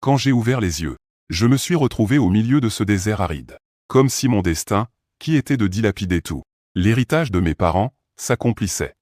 Quand j'ai ouvert les yeux, je me suis retrouvé au milieu de ce désert aride. Comme si mon destin, qui était de dilapider tout, l'héritage de mes parents, s'accomplissait.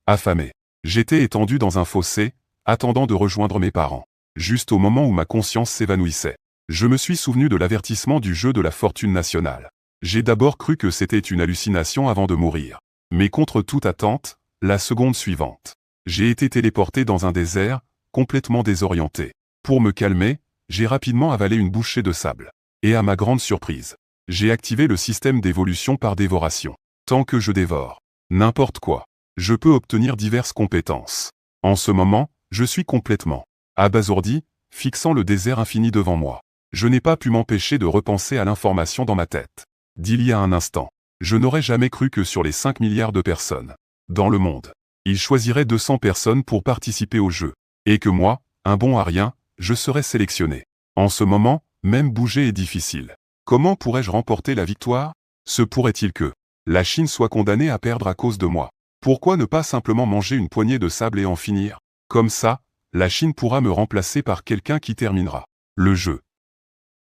Affamé, j'étais étendu dans un fossé, attendant de rejoindre mes parents. Juste au moment où ma conscience s'évanouissait, je me suis souvenu de l'avertissement du jeu de la fortune nationale. J'ai d'abord cru que c'était une hallucination avant de mourir. Mais contre toute attente, la seconde suivante, j'ai été téléporté dans un désert, complètement désorienté. Pour me calmer, j'ai rapidement avalé une bouchée de sable. Et à ma grande surprise, j'ai activé le système d'évolution par dévoration. Tant que je dévore n'importe quoi, je peux obtenir diverses compétences. En ce moment, je suis complètement abasourdi, fixant le désert infini devant moi. Je n'ai pas pu m'empêcher de repenser à l'information dans ma tête. D'il y a un instant, je n'aurais jamais cru que sur les 5 milliards de personnes dans le monde, il choisirait 200 personnes pour participer au jeu. Et que moi, un bon à rien, je serais sélectionné. En ce moment, même bouger est difficile. Comment pourrais-je remporter la victoire? Se pourrait-il que la Chine soit condamnée à perdre à cause de moi? Pourquoi ne pas simplement manger une poignée de sable et en finir? Comme ça, la Chine pourra me remplacer par quelqu'un qui terminera le jeu.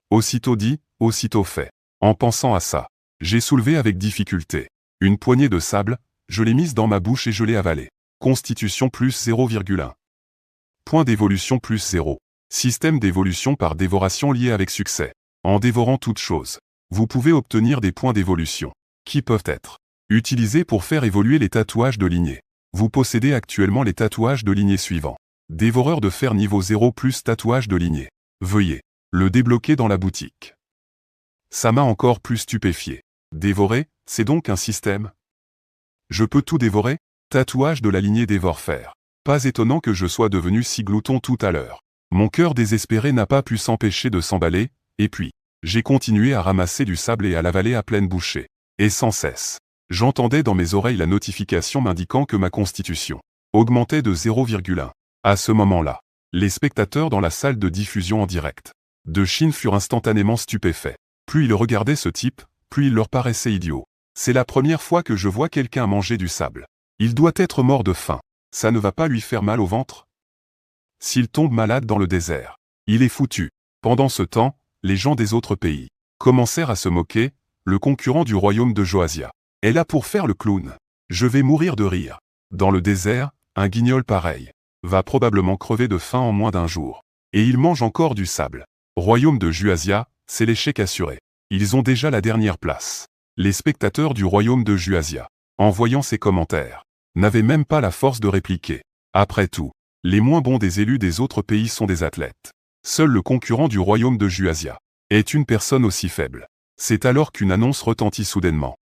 Aussitôt dit, aussitôt fait. En pensant à ça, j'ai soulevé avec difficulté une poignée de sable, je l'ai mise dans ma bouche et je l'ai avalée. Constitution plus 0,1. Point d'évolution plus 0. Système d'évolution par dévoration lié avec succès. En dévorant toute chose, vous pouvez obtenir des points d'évolution, qui peuvent être utilisés pour faire évoluer les tatouages de lignée. Vous possédez actuellement les tatouages de lignée suivants. Dévoreur de fer niveau 0 plus tatouage de lignée. Veuillez le débloquer dans la boutique. Ça m'a encore plus stupéfié. Dévorer, c'est donc un système? Je peux tout dévorer? Tatouage de la lignée dévore-fer. Pas étonnant que je sois devenu si glouton tout à l'heure. Mon cœur désespéré n'a pas pu s'empêcher de s'emballer, et puis, j'ai continué à ramasser du sable et à l'avaler à pleine bouchée. Et sans cesse. J'entendais dans mes oreilles la notification m'indiquant que ma constitution augmentait de 0,1. À ce moment-là, les spectateurs dans la salle de diffusion en direct de Chine furent instantanément stupéfaits. Plus ils regardaient ce type, plus il leur paraissait idiot. C'est la première fois que je vois quelqu'un manger du sable. Il doit être mort de faim. Ça ne va pas lui faire mal au ventre? S'il tombe malade dans le désert, il est foutu. Pendant ce temps, les gens des autres pays commencèrent à se moquer. Le concurrent du royaume de Joasia est là pour faire le clown. Je vais mourir de rire. Dans le désert, un guignol pareil va probablement crever de faim en moins d'un jour. Et il mange encore du sable. Royaume de Juasia, c'est l'échec assuré. Ils ont déjà la dernière place. Les spectateurs du royaume de Juasia, en voyant ces commentaires, n'avaient même pas la force de répliquer. Après tout, les moins bons des élus des autres pays sont des athlètes. Seul le concurrent du royaume de Juasia est une personne aussi faible. C'est alors qu'une annonce retentit soudainement.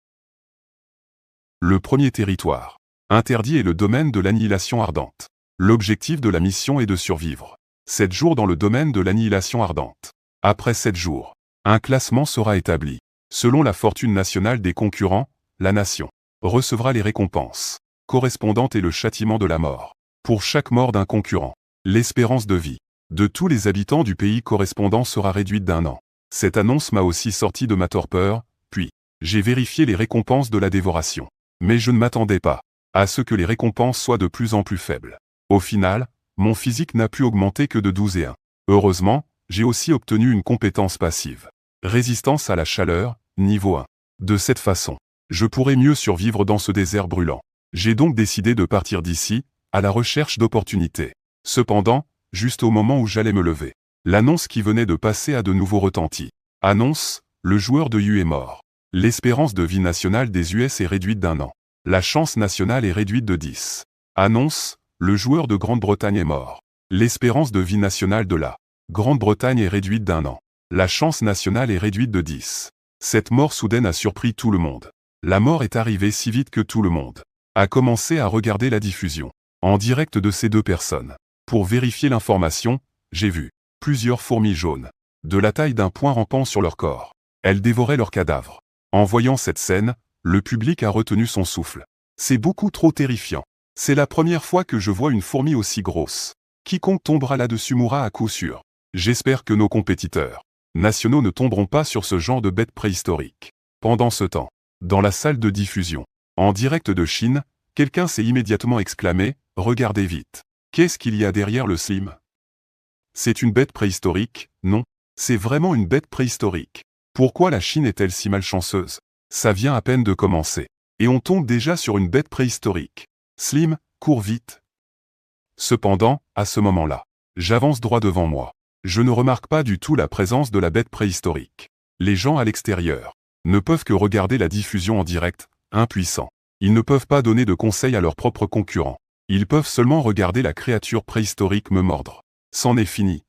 Le premier territoire interdit est le domaine de l'annihilation ardente. L'objectif de la mission est de survivre 7 jours dans le domaine de l'annihilation ardente. Après 7 jours, un classement sera établi. Selon la fortune nationale des concurrents, la nation recevra les récompenses correspondantes et le châtiment de la mort. Pour chaque mort d'un concurrent, l'espérance de vie de tous les habitants du pays correspondant sera réduite d'1 an. Cette annonce m'a aussi sorti de ma torpeur, puis j'ai vérifié les récompenses de la dévoration. Mais je ne m'attendais pas à ce que les récompenses soient de plus en plus faibles. Au final, mon physique n'a pu augmenter que de 12 et 1. Heureusement, j'ai aussi obtenu une compétence passive. Résistance à la chaleur, niveau 1. De cette façon, je pourrais mieux survivre dans ce désert brûlant. J'ai donc décidé de partir d'ici, à la recherche d'opportunités. Cependant, juste au moment où j'allais me lever, l'annonce qui venait de passer a de nouveau retenti. Annonce, le joueur de U est mort. L'espérance de vie nationale des US est réduite d'1 an. La chance nationale est réduite de 10. Annonce, le joueur de Grande-Bretagne est mort. L'espérance de vie nationale de la Grande-Bretagne est réduite d'1 an. La chance nationale est réduite de 10. Cette mort soudaine a surpris tout le monde. La mort est arrivée si vite que tout le monde a commencé à regarder la diffusion en direct de ces deux personnes. Pour vérifier l'information, j'ai vu plusieurs fourmis jaunes, de la taille d'un poing rampant sur leur corps. Elles dévoraient leurs cadavres. En voyant cette scène, le public a retenu son souffle. C'est beaucoup trop terrifiant. C'est la première fois que je vois une fourmi aussi grosse. Quiconque tombera là-dessus mourra à coup sûr. J'espère que nos compétiteurs nationaux ne tomberont pas sur ce genre de bêtes préhistoriques. Pendant ce temps, dans la salle de diffusion, en direct de Chine, quelqu'un s'est immédiatement exclamé « Regardez vite. Qu'est-ce qu'il y a derrière le slim ?» C'est une bête préhistorique, non? C'est vraiment une bête préhistorique. Pourquoi la Chine est-elle si malchanceuse? Ça vient à peine de commencer. Et on tombe déjà sur une bête préhistorique. Slim, cours vite. Cependant, à ce moment-là, j'avance droit devant moi. Je ne remarque pas du tout la présence de la bête préhistorique. Les gens à l'extérieur ne peuvent que regarder la diffusion en direct, impuissants. Ils ne peuvent pas donner de conseils à leurs propres concurrents. Ils peuvent seulement regarder la créature préhistorique me mordre. C'en est fini.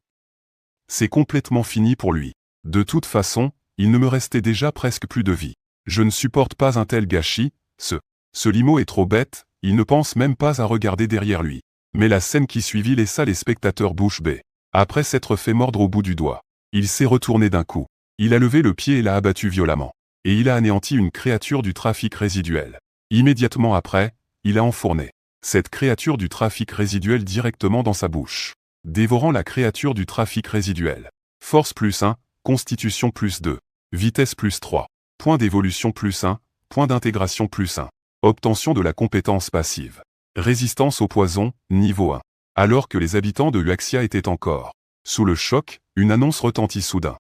C'est complètement fini pour lui. De toute façon, il ne me restait déjà presque plus de vie. Je ne supporte pas un tel gâchis, ce limo est trop bête, il ne pense même pas à regarder derrière lui. Mais la scène qui suivit laissa les spectateurs bouche bée. Après s'être fait mordre au bout du doigt, il s'est retourné d'un coup. Il a levé le pied et l'a abattu violemment. Et il a anéanti une créature du trafic résiduel. Immédiatement après, il a enfourné cette créature du trafic résiduel directement dans sa bouche, dévorant la créature du trafic résiduel. Force plus 1, constitution plus 2, vitesse plus 3, point d'évolution plus 1, point d'intégration plus 1, obtention de la compétence passive. Résistance au poison, niveau 1. Alors que les habitants de Huaxia étaient encore sous le choc, une annonce retentit soudain.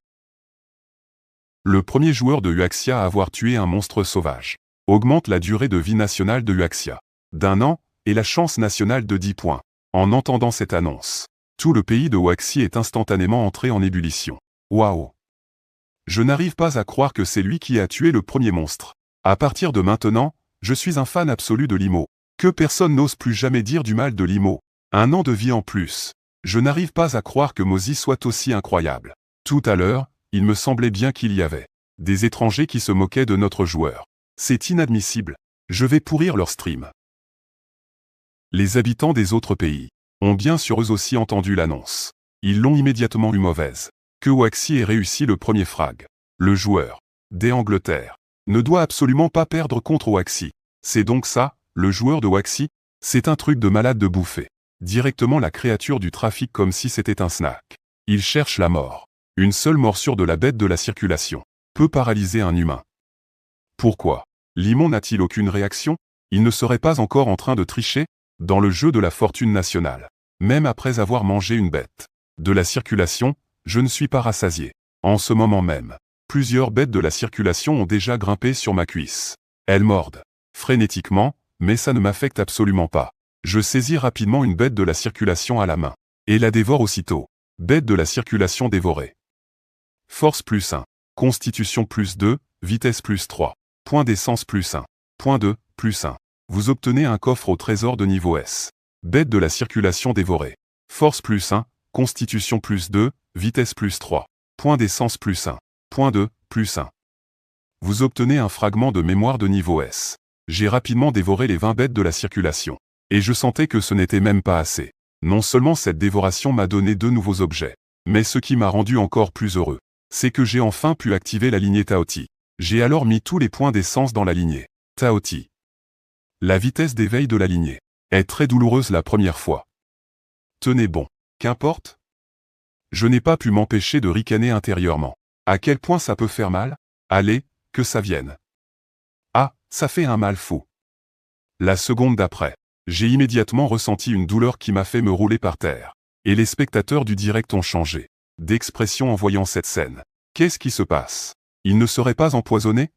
Le premier joueur de Huaxia à avoir tué un monstre sauvage augmente la durée de vie nationale de Huaxia d'1 an et la chance nationale de 10 points. En entendant cette annonce, tout le pays de Huaxi est instantanément entré en ébullition. Waouh! Je n'arrive pas à croire que c'est lui qui a tué le premier monstre. À partir de maintenant, je suis un fan absolu de Limo. Que personne n'ose plus jamais dire du mal de Limo. 1 an de vie en plus. Je n'arrive pas à croire que Mozi soit aussi incroyable. Tout à l'heure, il me semblait bien qu'il y avait des étrangers qui se moquaient de notre joueur. C'est inadmissible. Je vais pourrir leur stream. Les habitants des autres pays ont bien sûr eux aussi entendu l'annonce. Ils l'ont immédiatement eu mauvaise. Que Huaxi ait réussi le premier frag. Le joueur des Angleterre ne doit absolument pas perdre contre Huaxi. C'est donc ça, le joueur de Huaxi? C'est un truc de malade de bouffer directement la créature du trafic comme si c'était un snack. Il cherche la mort. Une seule morsure de la bête de la circulation peut paralyser un humain. Pourquoi Limon n'a-t-il aucune réaction? Il ne serait pas encore en train de tricher dans le jeu de la fortune nationale. Même après avoir mangé une bête de la circulation, je ne suis pas rassasié. En ce moment même, plusieurs bêtes de la circulation ont déjà grimpé sur ma cuisse. Elles mordent frénétiquement, mais ça ne m'affecte absolument pas. Je saisis rapidement une bête de la circulation à la main et la dévore aussitôt. Bête de la circulation dévorée. Force plus 1, constitution plus 2, vitesse plus 3, point d'essence plus 1, point 2, plus 1. Vous obtenez un coffre au trésor de niveau S. Bête de la circulation dévorée. Force plus 1, constitution plus 2, vitesse plus 3, point d'essence plus 1, point 2, plus 1. Vous obtenez un fragment de mémoire de niveau S. J'ai rapidement dévoré les 20 bêtes de la circulation. Et je sentais que ce n'était même pas assez. Non seulement cette dévoration m'a donné 2 nouveaux objets, mais ce qui m'a rendu encore plus heureux, c'est que j'ai enfin pu activer la lignée Taoti. J'ai alors mis tous les points d'essence dans la lignée Taoti. La vitesse d'éveil de la lignée est très douloureuse la première fois. Tenez bon, qu'importe. Je n'ai pas pu m'empêcher de ricaner intérieurement. À quel point ça peut faire mal? Allez, que ça vienne. Ah, ça fait un mal fou. La seconde d'après, j'ai immédiatement ressenti une douleur qui m'a fait me rouler par terre. Et les spectateurs du direct ont changé d'expression en voyant cette scène. Qu'est-ce qui se passe? Il ne serait pas empoisonné?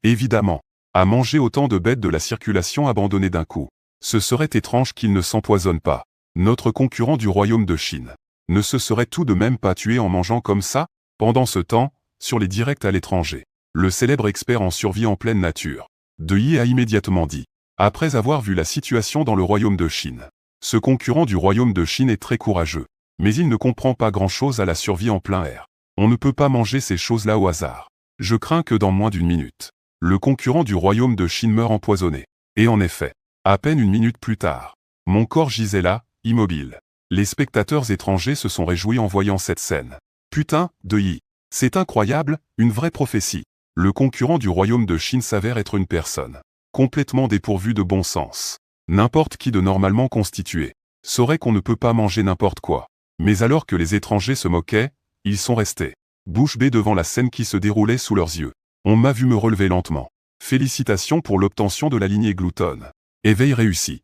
Évidemment. À manger autant de bêtes de la circulation abandonnées d'un coup. Ce serait étrange qu'il ne s'empoisonne pas. Notre concurrent du royaume de Chine ne se serait tout de même pas tué en mangeant comme ça? Pendant ce temps, sur les directs à l'étranger, le célèbre expert en survie en pleine nature, De Yi a immédiatement dit, après avoir vu la situation dans le royaume de Chine, ce concurrent du royaume de Chine est très courageux, mais il ne comprend pas grand-chose à la survie en plein air. On ne peut pas manger ces choses-là au hasard. Je crains que dans moins d'1 minute, le concurrent du royaume de Chine meure empoisonné. Et en effet, à peine 1 minute plus tard, mon corps gisait là, immobile. Les spectateurs étrangers se sont réjouis en voyant cette scène. Putain, De Yi. C'est incroyable, une vraie prophétie. Le concurrent du royaume de Chine s'avère être une personne complètement dépourvue de bon sens. N'importe qui de normalement constitué saurait qu'on ne peut pas manger n'importe quoi. Mais alors que les étrangers se moquaient, ils sont restés bouche bée devant la scène qui se déroulait sous leurs yeux. On m'a vu me relever lentement. Félicitations pour l'obtention de la lignée Glouton. Éveil réussi.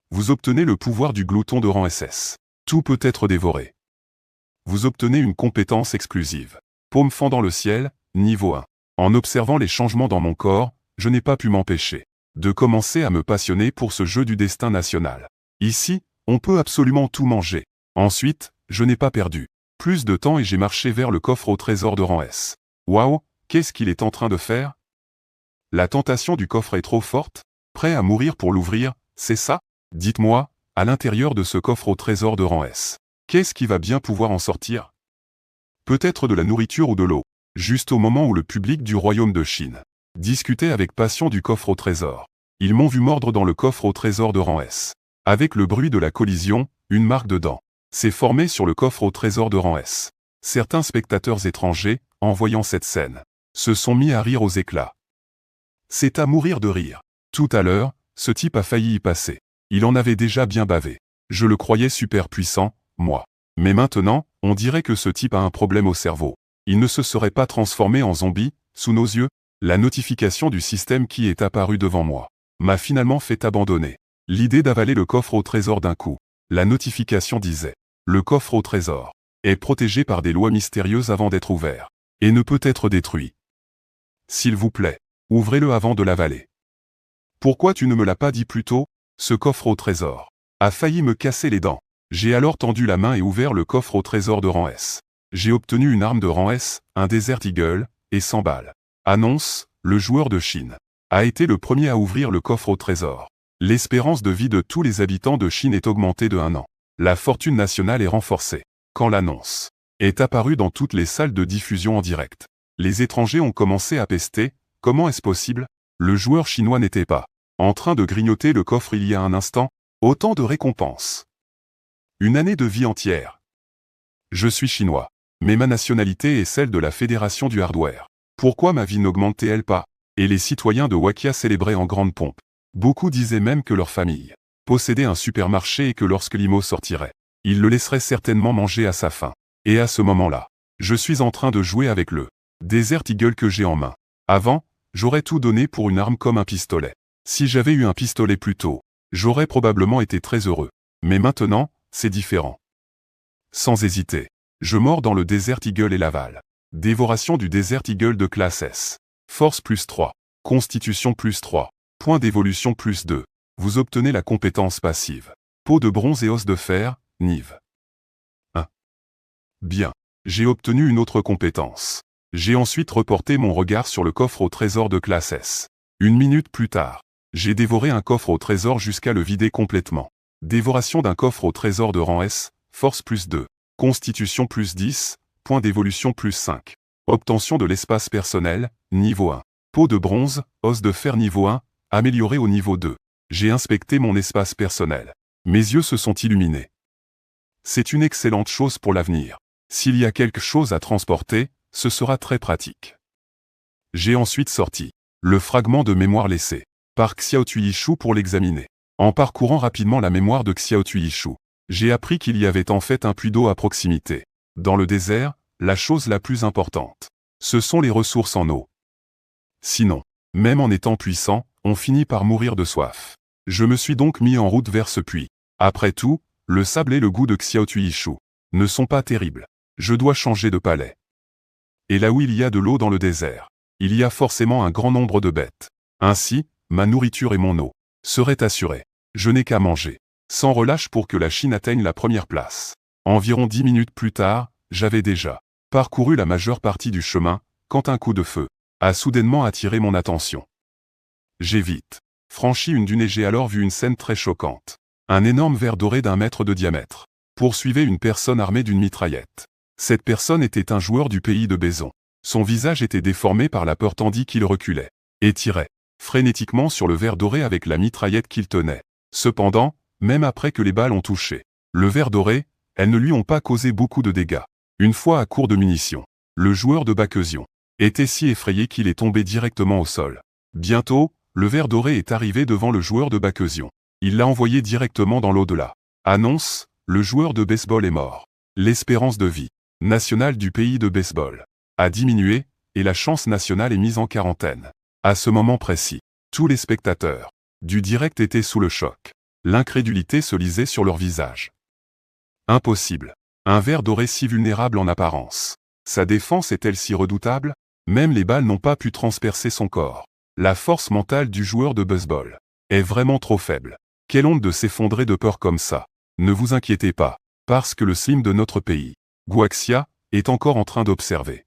Vous obtenez le pouvoir du glouton de rang SS. Tout peut être dévoré. Vous obtenez une compétence exclusive. Paume fendant le ciel, niveau 1. En observant les changements dans mon corps, je n'ai pas pu m'empêcher de commencer à me passionner pour ce jeu du destin national. Ici, on peut absolument tout manger. Ensuite, je n'ai pas perdu plus de temps et j'ai marché vers le coffre au trésor de rang S. Waouh, qu'est-ce qu'il est en train de faire? La tentation du coffre est trop forte? Prêt à mourir pour l'ouvrir, c'est ça? Dites-moi, à l'intérieur de ce coffre au trésor de rang S, qu'est-ce qui va bien pouvoir en sortir? Peut-être de la nourriture ou de l'eau, juste au moment où le public du royaume de Chine discutait avec passion du coffre au trésor. Ils m'ont vu mordre dans le coffre au trésor de rang S. Avec le bruit de la collision, une marque de dents s'est formée sur le coffre au trésor de rang S. Certains spectateurs étrangers, en voyant cette scène, se sont mis à rire aux éclats. C'est à mourir de rire. Tout à l'heure, ce type a failli y passer. Il en avait déjà bien bavé. Je le croyais super puissant, moi. Mais maintenant, on dirait que ce type a un problème au cerveau. Il ne se serait pas transformé en zombie, sous nos yeux? La notification du système qui est apparue devant moi m'a finalement fait abandonner l'idée d'avaler le coffre au trésor d'un coup. La notification disait « Le coffre au trésor est protégé par des lois mystérieuses avant d'être ouvert et ne peut être détruit. S'il vous plaît, ouvrez-le avant de l'avaler. » Pourquoi tu ne me l'as pas dit plus tôt? Ce coffre au trésor a failli me casser les dents. J'ai alors tendu la main et ouvert le coffre au trésor de rang S. J'ai obtenu une arme de rang S, un Desert Eagle, et 100 balles. Annonce, le joueur de Chine a été le premier à ouvrir le coffre au trésor. L'espérance de vie de tous les habitants de Chine est augmentée de 1 an. La fortune nationale est renforcée. Quand l'annonce est apparue dans toutes les salles de diffusion en direct, les étrangers ont commencé à pester. Comment est-ce possible? Le joueur chinois n'était pas en train de grignoter le coffre il y a un instant. Autant de récompenses. Une année de vie entière. Je suis chinois, mais ma nationalité est celle de la Fédération du hardware. Pourquoi ma vie n'augmentait-elle pas? Et les citoyens de Wakia célébraient en grande pompe. Beaucoup disaient même que leur famille possédait un supermarché et que lorsque l'IMO sortirait, ils le laisseraient certainement manger à sa faim. Et à ce moment-là, je suis en train de jouer avec le Desert Eagle que j'ai en main. Avant, j'aurais tout donné pour une arme comme un pistolet. Si j'avais eu un pistolet plus tôt, j'aurais probablement été très heureux. Mais maintenant, c'est différent. Sans hésiter, je mords dans le Desert Eagle et l'avale. Dévoration du Desert Eagle de classe S. Force plus 3. Constitution plus 3. Point d'évolution plus 2. Vous obtenez la compétence passive. Peau de bronze et os de fer, Nive. 1. Bien. J'ai obtenu une autre compétence. J'ai ensuite reporté mon regard sur le coffre au trésor de classe S. 1 minute plus tard, j'ai dévoré un coffre au trésor jusqu'à le vider complètement. Dévoration d'un coffre au trésor de rang S, force plus 2. Constitution plus 10, point d'évolution plus 5. Obtention de l'espace personnel, niveau 1. Peau de bronze, os de fer niveau 1, amélioré au niveau 2. J'ai inspecté mon espace personnel. Mes yeux se sont illuminés. C'est une excellente chose pour l'avenir. S'il y a quelque chose à transporter, ce sera très pratique. J'ai ensuite sorti le fragment de mémoire laissé par Xiao Tuishu pour l'examiner. En parcourant rapidement la mémoire de Xiao Tuishu, j'ai appris qu'il y avait en fait un puits d'eau à proximité. Dans le désert, la chose la plus importante, ce sont les ressources en eau. Sinon, même en étant puissant, on finit par mourir de soif. Je me suis donc mis en route vers ce puits. Après tout, le sable et le goût de Xiao Tuishu ne sont pas terribles. Je dois changer de palais. Et là où il y a de l'eau dans le désert, il y a forcément un grand nombre de bêtes. Ainsi, ma nourriture et mon eau seraient assurées. Je n'ai qu'à manger sans relâche pour que la Chine atteigne la première place. Environ 10 minutes plus tard, j'avais déjà parcouru la majeure partie du chemin, quand un coup de feu a soudainement attiré mon attention. J'ai vite franchi une dune et j'ai alors vu une scène très choquante. Un énorme ver doré d'1 mètre de diamètre poursuivait une personne armée d'une mitraillette. Cette personne était un joueur du pays de Bézon. Son visage était déformé par la peur tandis qu'il reculait et tirait frénétiquement sur le ver doré avec la mitraillette qu'il tenait. Cependant, même après que les balles ont touché le ver doré, elles ne lui ont pas causé beaucoup de dégâts. Une fois à court de munitions, le joueur de Baquesion était si effrayé qu'il est tombé directement au sol. Bientôt, le ver doré est arrivé devant le joueur de Baquesion. Il l'a envoyé directement dans l'au-delà. Annonce, le joueur de baseball est mort. L'espérance de vie nationale du pays de baseball a diminué, et la chance nationale est mise en quarantaine. À ce moment précis, tous les spectateurs du direct étaient sous le choc. L'incrédulité se lisait sur leur visage. Impossible. Un ver doré si vulnérable en apparence. Sa défense est-elle si redoutable? Même les balles n'ont pas pu transpercer son corps. La force mentale du joueur de baseball est vraiment trop faible. Quelle honte de s'effondrer de peur comme ça. Ne vous inquiétez pas, parce que le slim de notre pays, Guaxia, est encore en train d'observer.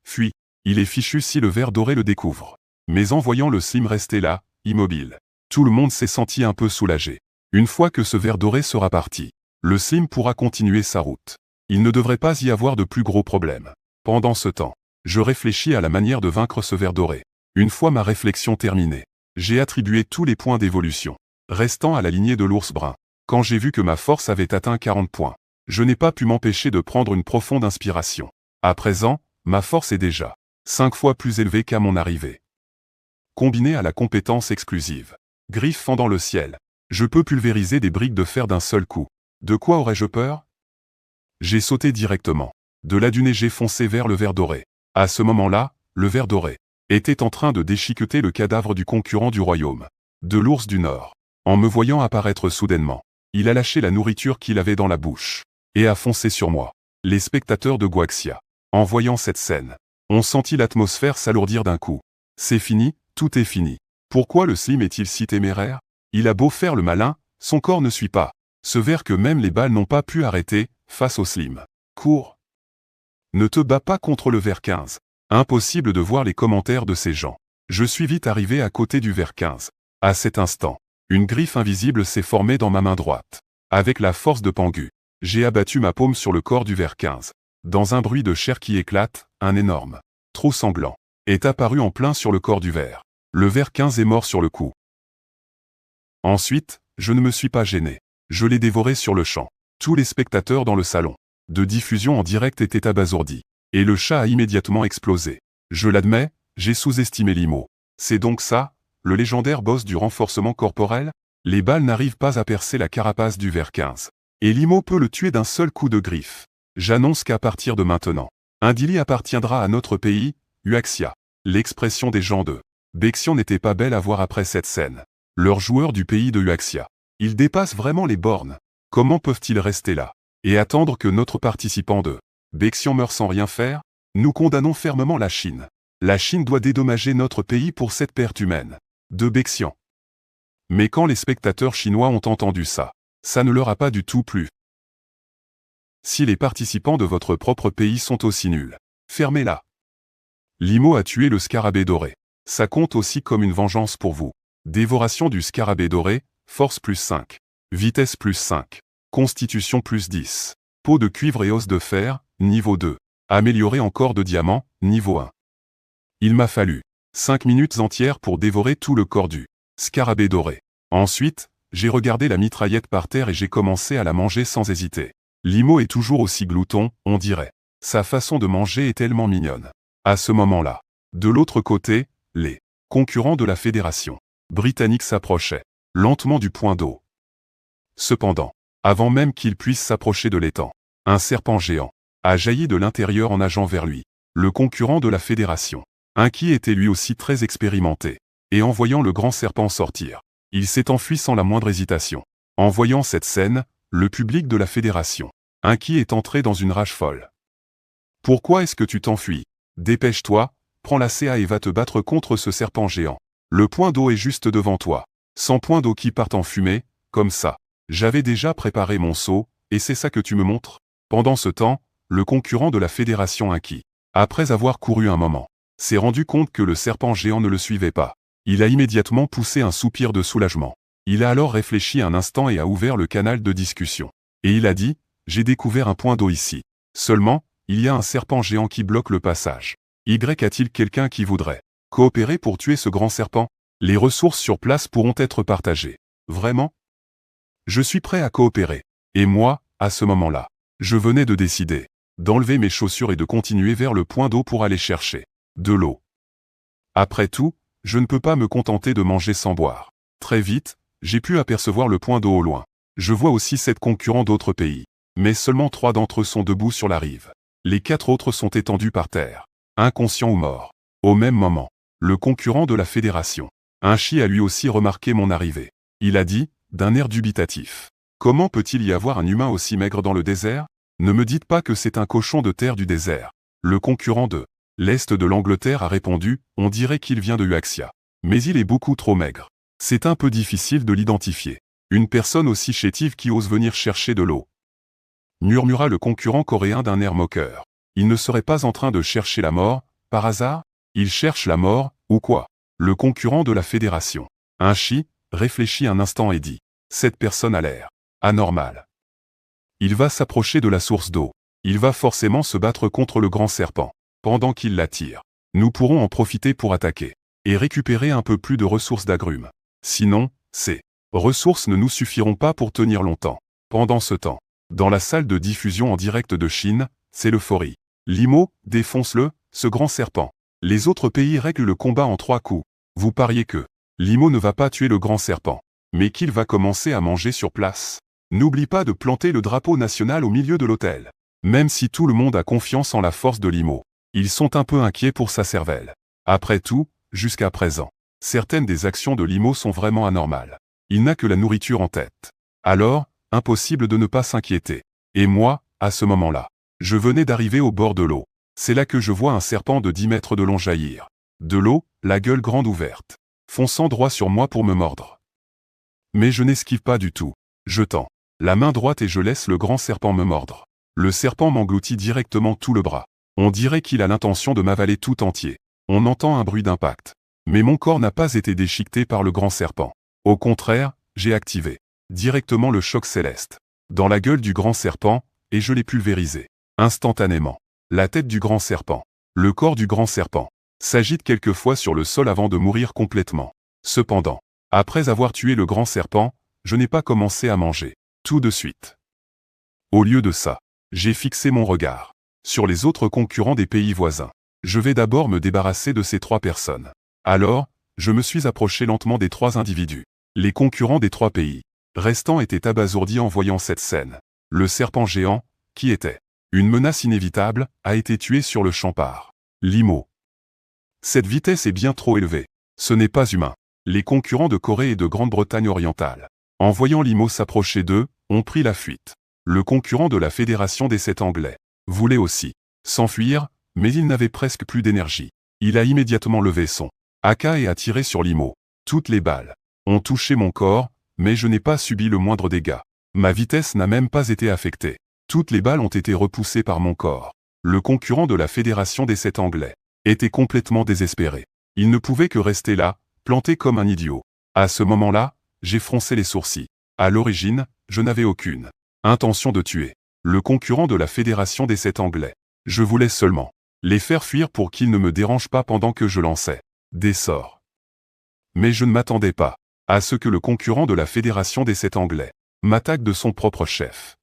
Fuis, il est fichu si le ver doré le découvre. Mais en voyant le slim rester là, immobile, tout le monde s'est senti un peu soulagé. Une fois que ce ver doré sera parti, le slim pourra continuer sa route. Il ne devrait pas y avoir de plus gros problèmes. Pendant ce temps, je réfléchis à la manière de vaincre ce ver doré. Une fois ma réflexion terminée, j'ai attribué tous les points d'évolution restant à la lignée de l'ours brun. Quand j'ai vu que ma force avait atteint 40 points, je n'ai pas pu m'empêcher de prendre une profonde inspiration. À présent, ma force est déjà 5 fois plus élevée qu'à mon arrivée. Combiné à la compétence exclusive griffe fendant le ciel, je peux pulvériser des briques de fer d'un seul coup. De quoi aurais-je peur? J'ai sauté directement. De la dunée j'ai foncé vers le ver doré. À ce moment-là, le ver doré était en train de déchiqueter le cadavre du concurrent du royaume, de l'ours du Nord. En me voyant apparaître soudainement, il a lâché la nourriture qu'il avait dans la bouche et a foncé sur moi. Les spectateurs de Guaxia, en voyant cette scène, ont senti l'atmosphère s'alourdir d'un coup. C'est fini, tout est fini. Pourquoi le slim est-il si téméraire? Il a beau faire le malin, son corps ne suit pas. Ce ver que même les balles n'ont pas pu arrêter, face au slim. Cours. Ne te bats pas contre le ver 15. Impossible de voir les commentaires de ces gens. Je suis vite arrivé à côté du ver 15. À cet instant, une griffe invisible s'est formée dans ma main droite. Avec la force de Pangu, j'ai abattu ma paume sur le corps du ver 15. Dans un bruit de chair qui éclate, un énorme trou sanglant est apparu en plein sur le corps du ver. Le ver 15 est mort sur le coup. Ensuite, je ne me suis pas gêné. Je l'ai dévoré sur le champ. Tous les spectateurs dans le salon de diffusion en direct étaient abasourdis. Et le chat a immédiatement explosé. Je l'admets, j'ai sous-estimé Limo. C'est donc ça, le légendaire boss du renforcement corporel? Les balles n'arrivent pas à percer la carapace du ver 15. Et Limo peut le tuer d'un seul coup de griffe. J'annonce qu'à partir de maintenant, Indili appartiendra à notre pays, Uaxia. L'expression des gens de Bexion n'était pas belle à voir après cette scène. Leurs joueurs du pays de Uaxia. Ils dépassent vraiment les bornes. Comment peuvent-ils rester là et attendre que notre participant de Bexion meure sans rien faire? Nous condamnons fermement la Chine. La Chine doit dédommager notre pays pour cette perte humaine de Bexion. Mais quand les spectateurs chinois ont entendu ça, ça ne leur a pas du tout plu. Si les participants de votre propre pays sont aussi nuls, fermez-la. Limo a tué le scarabée doré. Ça compte aussi comme une vengeance pour vous. Dévoration du scarabée doré, force plus 5. Vitesse plus 5. Constitution plus 10. Peau de cuivre et os de fer, niveau 2. Amélioré en corps de diamant, niveau 1. Il m'a fallu 5 minutes entières pour dévorer tout le corps du scarabée doré. Ensuite, j'ai regardé la mitraillette par terre et j'ai commencé à la manger sans hésiter. Limo est toujours aussi glouton, on dirait. Sa façon de manger est tellement mignonne. À ce moment-là, de l'autre côté, les concurrents de la fédération britannique s'approchaient lentement du point d'eau. Cependant, avant même qu'il puisse s'approcher de l'étang, un serpent géant a jailli de l'intérieur en nageant vers lui. Le concurrent de la fédération, qui était lui aussi très expérimenté, et en voyant le grand serpent sortir, il s'est enfui sans la moindre hésitation. En voyant cette scène, le public de la fédération, qui est entré dans une rage folle. Pourquoi est-ce que tu t'enfuis? Dépêche-toi, prends la CA et va te battre contre ce serpent géant. Le point d'eau est juste devant toi. 100 points d'eau qui partent en fumée, comme ça. J'avais déjà préparé mon seau, et c'est ça que tu me montres? Pendant ce temps, le concurrent de la fédération qui, après avoir couru un moment, s'est rendu compte que le serpent géant ne le suivait pas. Il a immédiatement poussé un soupir de soulagement. Il a alors réfléchi un instant et a ouvert le canal de discussion. Et il a dit, j'ai découvert un point d'eau ici. Seulement, il y a un serpent géant qui bloque le passage. A-t-il quelqu'un qui voudrait coopérer pour tuer ce grand serpent? Les ressources sur place pourront être partagées. Vraiment? Je suis prêt à coopérer. Et moi, à ce moment-là, je venais de décider d'enlever mes chaussures et de continuer vers le point d'eau pour aller chercher de l'eau. Après tout, je ne peux pas me contenter de manger sans boire. Très vite, j'ai pu apercevoir le point d'eau au loin. Je vois aussi 7 concurrents d'autres pays. Mais seulement 3 d'entre eux sont debout sur la rive. Les 4 autres sont étendus par terre, inconscients ou morts. Au même moment, le concurrent de la fédération, Chi a lui aussi remarqué mon arrivée. Il a dit, d'un air dubitatif. Comment peut-il y avoir un humain aussi maigre dans le désert? Ne me dites pas que c'est un cochon de terre du désert. Le concurrent de l'Est de l'Angleterre a répondu, on dirait qu'il vient de Huaxia. Mais il est beaucoup trop maigre. C'est un peu difficile de l'identifier. Une personne aussi chétive qui ose venir chercher de l'eau. Murmura le concurrent coréen d'un air moqueur. Il ne serait pas en train de chercher la mort, par hasard? Il cherche la mort, ou quoi? Le concurrent de la fédération. Un chi, réfléchit un instant et dit. Cette personne a l'air anormale. Il va s'approcher de la source d'eau. Il va forcément se battre contre le grand serpent. Pendant qu'il l'attire, nous pourrons en profiter pour attaquer et récupérer un peu plus de ressources d'agrumes. Sinon, ces ressources ne nous suffiront pas pour tenir longtemps. Pendant ce temps, dans la salle de diffusion en direct de Chine, c'est l'euphorie. Limo, défonce-le, ce grand serpent. Les autres pays règlent le combat en 3 coups. Vous pariez que Limo ne va pas tuer le grand serpent, mais qu'il va commencer à manger sur place. N'oublie pas de planter le drapeau national au milieu de l'hôtel. Même si tout le monde a confiance en la force de Limo, ils sont un peu inquiets pour sa cervelle. Après tout, jusqu'à présent, certaines des actions de Limo sont vraiment anormales. Il n'a que la nourriture en tête. Alors, impossible de ne pas s'inquiéter. Et moi, à ce moment-là, je venais d'arriver au bord de l'eau. C'est là que je vois un serpent de 10 mètres de long jaillir. De l'eau, la gueule grande ouverte, fonçant droit sur moi pour me mordre. Mais je n'esquive pas du tout. Je tends la main droite et je laisse le grand serpent me mordre. Le serpent m'engloutit directement tout le bras. On dirait qu'il a l'intention de m'avaler tout entier. On entend un bruit d'impact. Mais mon corps n'a pas été déchiqueté par le grand serpent. Au contraire, j'ai activé directement le choc céleste dans la gueule du grand serpent, et je l'ai pulvérisé. Instantanément, la tête du grand serpent, le corps du grand serpent, s'agite quelquefois sur le sol avant de mourir complètement. Cependant, après avoir tué le grand serpent, je n'ai pas commencé à manger tout de suite. Au lieu de ça, j'ai fixé mon regard sur les autres concurrents des pays voisins. Je vais d'abord me débarrasser de ces 3 personnes. Alors, je me suis approché lentement des 3 individus. Les concurrents des 3 pays restants étaient abasourdis en voyant cette scène. Le serpent géant, qui était une menace inévitable, a été tué sur le champ par Limo. Cette vitesse est bien trop élevée. Ce n'est pas humain. Les concurrents de Corée et de Grande-Bretagne orientale, en voyant Limo s'approcher d'eux, ont pris la fuite. Le concurrent de la Fédération des 7 Anglais voulait aussi s'enfuir, mais il n'avait presque plus d'énergie. Il a immédiatement levé son AK et a tiré sur Limo. Toutes les balles ont touché mon corps, mais je n'ai pas subi le moindre dégât. Ma vitesse n'a même pas été affectée. Toutes les balles ont été repoussées par mon corps. Le concurrent de la Fédération des 7 Anglais était complètement désespéré. Il ne pouvait que rester là, planté comme un idiot. À ce moment-là, j'ai froncé les sourcils. À l'origine, je n'avais aucune intention de tuer le concurrent de la Fédération des 7 Anglais. Je voulais seulement les faire fuir pour qu'ils ne me dérangent pas pendant que je lançais des sorts. Mais je ne m'attendais pas à ce que le concurrent de la Fédération des 7 Anglais m'attaque de son propre chef.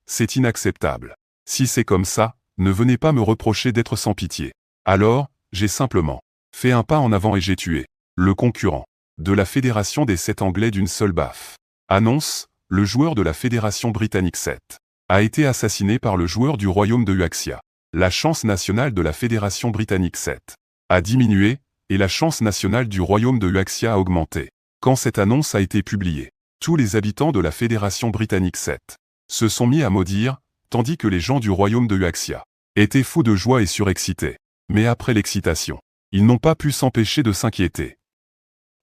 C'est inacceptable. Si c'est comme ça, ne venez pas me reprocher d'être sans pitié. Alors, j'ai simplement fait un pas en avant et j'ai tué le concurrent de la Fédération des 7 Anglais d'une seule baffe. Annonce, le joueur de la Fédération britannique 7 a été assassiné par le joueur du royaume de Huaxia. La chance nationale de la Fédération britannique 7 a diminué, et la chance nationale du royaume de Huaxia a augmenté. Quand cette annonce a été publiée, tous les habitants de la Fédération britannique 7 se sont mis à maudire, tandis que les gens du royaume de Huaxia étaient fous de joie et surexcités. Mais après l'excitation, ils n'ont pas pu s'empêcher de s'inquiéter.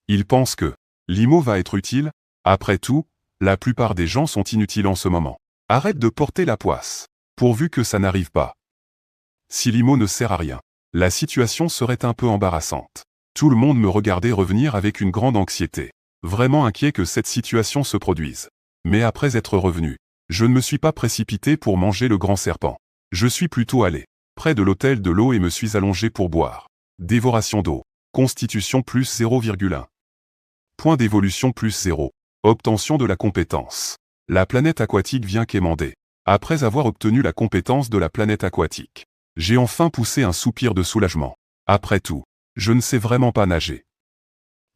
Ils pensent que Limo va être utile. Après tout, la plupart des gens sont inutiles en ce moment. Arrête de porter la poisse, pourvu que ça n'arrive pas. Si Limo ne sert à rien, la situation serait un peu embarrassante. Tout le monde me regardait revenir avec une grande anxiété, vraiment inquiet que cette situation se produise. Mais après être revenu, je ne me suis pas précipité pour manger le grand serpent. Je suis plutôt allé près de l'hôtel de l'eau et me suis allongé pour boire. Dévoration d'eau. Constitution plus 0,1. Point d'évolution plus 0. Obtention de la compétence. La planète aquatique vient quémander. Après avoir obtenu la compétence de la planète aquatique, j'ai enfin poussé un soupir de soulagement. Après tout, je ne sais vraiment pas nager.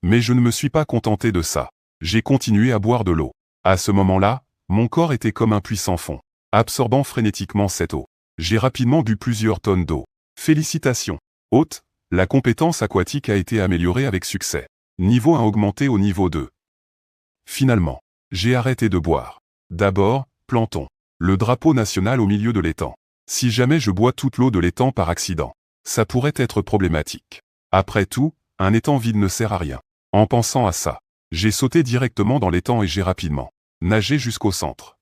Mais je ne me suis pas contenté de ça. J'ai continué à boire de l'eau. À ce moment-là, mon corps était comme un puits sans fond, absorbant frénétiquement cette eau. J'ai rapidement bu plusieurs tonnes d'eau. Félicitations. Hôte, la compétence aquatique a été améliorée avec succès. Niveau 1 augmenté au niveau 2. Finalement, j'ai arrêté de boire. D'abord, Planton Le drapeau national au milieu de l'étang. Si jamais je bois toute l'eau de l'étang par accident, ça pourrait être problématique. Après tout, un étang vide ne sert à rien. En pensant à ça, j'ai sauté directement dans l'étang et j'ai rapidement nagé jusqu'au centre.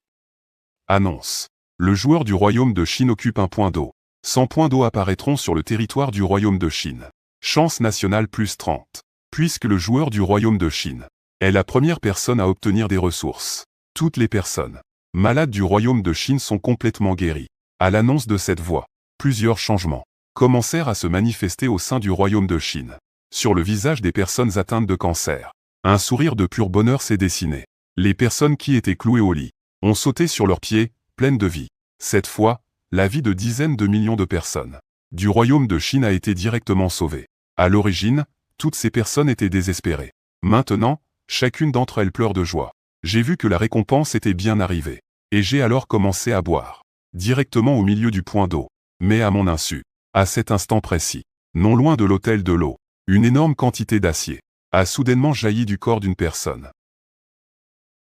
Annonce. Le joueur du royaume de Chine occupe un point d'eau. 100 points d'eau apparaîtront sur le territoire du royaume de Chine. Chance nationale plus 30. Puisque le joueur du royaume de Chine est la première personne à obtenir des ressources. Toutes les personnes malades du royaume de Chine sont complètement guéries. À l'annonce de cette voix, plusieurs changements commencèrent à se manifester au sein du royaume de Chine. Sur le visage des personnes atteintes de cancer, un sourire de pur bonheur s'est dessiné. Les personnes qui étaient clouées au lit ont sauté sur leurs pieds, pleines de vie. Cette fois, la vie de dizaines de millions de personnes du royaume de Chine a été directement sauvée. À l'origine, toutes ces personnes étaient désespérées. Maintenant, chacune d'entre elles pleure de joie. J'ai vu que la récompense était bien arrivée. Et j'ai alors commencé à boire. Directement au milieu du point d'eau. Mais à mon insu. À cet instant précis. Non loin de l'hôtel de l'eau. Une énorme quantité d'acier a soudainement jailli du corps d'une personne.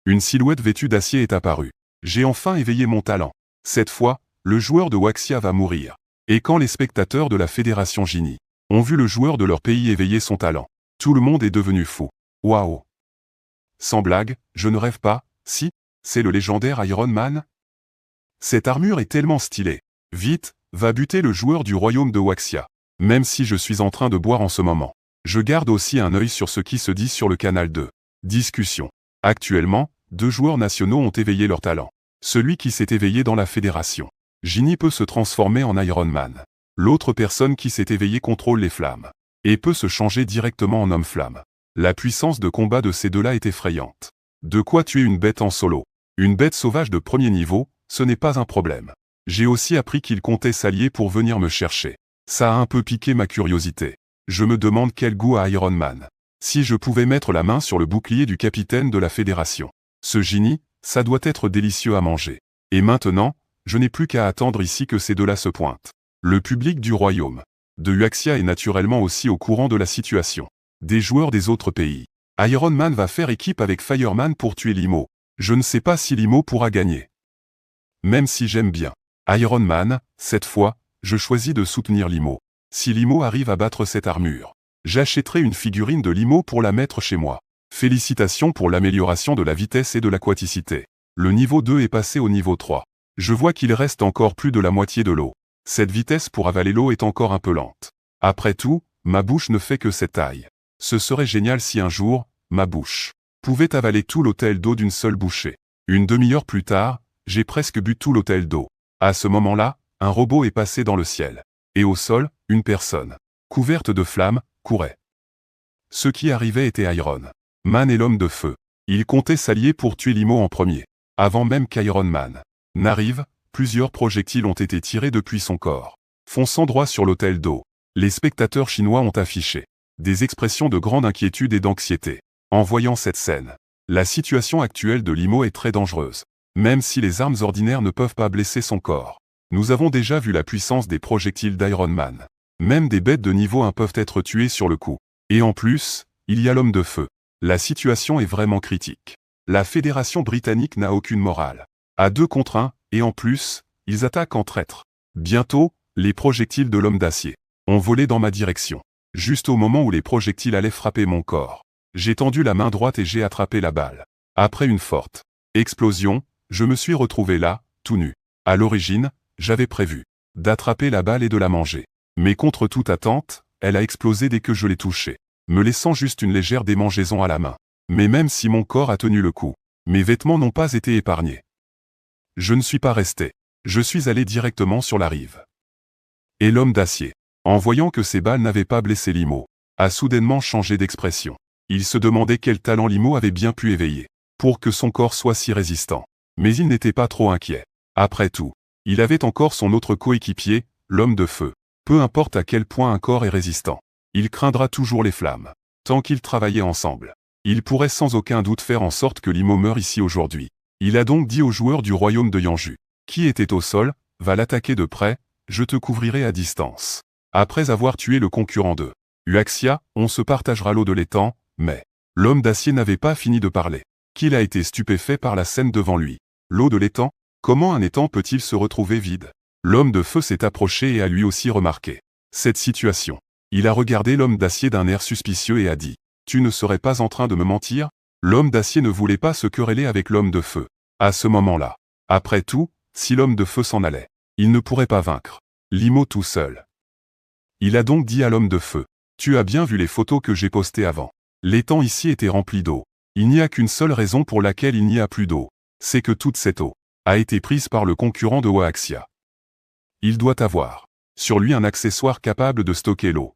Une silhouette vêtue d'acier est apparue. J'ai enfin éveillé mon talent. Cette fois, le joueur de Waxia va mourir. Et quand les spectateurs de la Fédération Genie ont vu le joueur de leur pays éveiller son talent, tout le monde est devenu fou. Waouh! Sans blague, je ne rêve pas, si, c'est le légendaire Iron Man. Cette armure est tellement stylée. Vite, va buter le joueur du royaume de Waxia. Même si je suis en train de boire en ce moment, je garde aussi un œil sur ce qui se dit sur le canal 2. Discussion. Actuellement, 2 joueurs nationaux ont éveillé leur talent. Celui qui s'est éveillé dans la fédération Genie peut se transformer en Iron Man. L'autre personne qui s'est éveillée contrôle les flammes et peut se changer directement en homme-flamme. La puissance de combat de ces deux-là est effrayante. De quoi tuer une bête en solo. Une bête sauvage de premier niveau, ce n'est pas un problème. J'ai aussi appris qu'ils comptaient s'allier pour venir me chercher. Ça a un peu piqué ma curiosité. Je me demande quel goût a Iron Man. Si je pouvais mettre la main sur le bouclier du capitaine de la Fédération. Ce génie, ça doit être délicieux à manger. Et maintenant, je n'ai plus qu'à attendre ici que ces deux-là se pointent. Le public du royaume de Huaxia est naturellement aussi au courant de la situation. Des joueurs des autres pays. Iron Man va faire équipe avec Fireman pour tuer Limo. Je ne sais pas si Limo pourra gagner. Même si j'aime bien Iron Man, cette fois, je choisis de soutenir Limo. Si Limo arrive à battre cette armure, j'achèterai une figurine de Limo pour la mettre chez moi. Félicitations pour l'amélioration de la vitesse et de l'aquaticité. Le niveau 2 est passé au niveau 3. Je vois qu'il reste encore plus de la moitié de l'eau. Cette vitesse pour avaler l'eau est encore un peu lente. Après tout, ma bouche ne fait que cette taille. Ce serait génial si un jour, ma bouche pouvait avaler tout l'hôtel d'eau d'une seule bouchée. Une demi-heure plus tard, j'ai presque bu tout l'hôtel d'eau. À ce moment-là, un robot est passé dans le ciel. Et au sol, une personne, couverte de flammes, courait. Ce qui arrivait était Iron Man et l'homme de feu. Ils comptaient s'allier pour tuer Limo en premier. Avant même qu'Iron Man n'arrive, plusieurs projectiles ont été tirés depuis son corps, fonçant droit sur l'hôtel d'eau. Les spectateurs chinois ont affiché des expressions de grande inquiétude et d'anxiété. En voyant cette scène, la situation actuelle de Limo est très dangereuse. Même si les armes ordinaires ne peuvent pas blesser son corps. Nous avons déjà vu la puissance des projectiles d'Iron Man. Même des bêtes de niveau 1 peuvent être tuées sur le coup. Et en plus, il y a l'homme de feu. La situation est vraiment critique. La Fédération britannique n'a aucune morale. À 2 contre 1, et en plus, ils attaquent en traître. Bientôt, les projectiles de l'homme d'acier ont volé dans ma direction. Juste au moment où les projectiles allaient frapper mon corps. J'ai tendu la main droite et j'ai attrapé la balle. Après une forte explosion, je me suis retrouvé là, tout nu. À l'origine, j'avais prévu d'attraper la balle et de la manger. Mais contre toute attente, elle a explosé dès que je l'ai touchée, me laissant juste une légère démangeaison à la main. Mais même si mon corps a tenu le coup, mes vêtements n'ont pas été épargnés. Je ne suis pas resté. Je suis allé directement sur la rive. Et l'homme d'acier, en voyant que ces balles n'avaient pas blessé Limo, a soudainement changé d'expression. Il se demandait quel talent Limo avait bien pu éveiller, pour que son corps soit si résistant. Mais il n'était pas trop inquiet. Après tout, il avait encore son autre coéquipier, l'homme de feu. Peu importe à quel point un corps est résistant, il craindra toujours les flammes. Tant qu'ils travaillaient ensemble, il pourrait sans aucun doute faire en sorte que Limo meure ici aujourd'hui. Il a donc dit aux joueurs du royaume de Yanju, qui était au sol, va l'attaquer de près, je te couvrirai à distance. Après avoir tué le concurrent de Huaxia, on se partagera l'eau de l'étang, mais l'homme d'acier n'avait pas fini de parler, qu'il a été stupéfait par la scène devant lui. L'eau de l'étang, Comment un étang peut-il se retrouver vide? L'homme de feu s'est approché et a lui aussi remarqué cette situation. Il a regardé l'homme d'acier d'un air suspicieux et a dit « Tu ne serais pas en train de me mentir ?» L'homme d'acier ne voulait pas se quereller avec l'homme de feu. À ce moment-là, après tout, si l'homme de feu s'en allait, il ne pourrait pas vaincre Limo tout seul. Il a donc dit à l'homme de feu « Tu as bien vu les photos que j'ai postées avant. L'étang ici était rempli d'eau. Il n'y a qu'une seule raison pour laquelle il n'y a plus d'eau. C'est que toute cette eau a été prise par le concurrent de Waaxia. Il doit avoir sur lui un accessoire capable de stocker l'eau.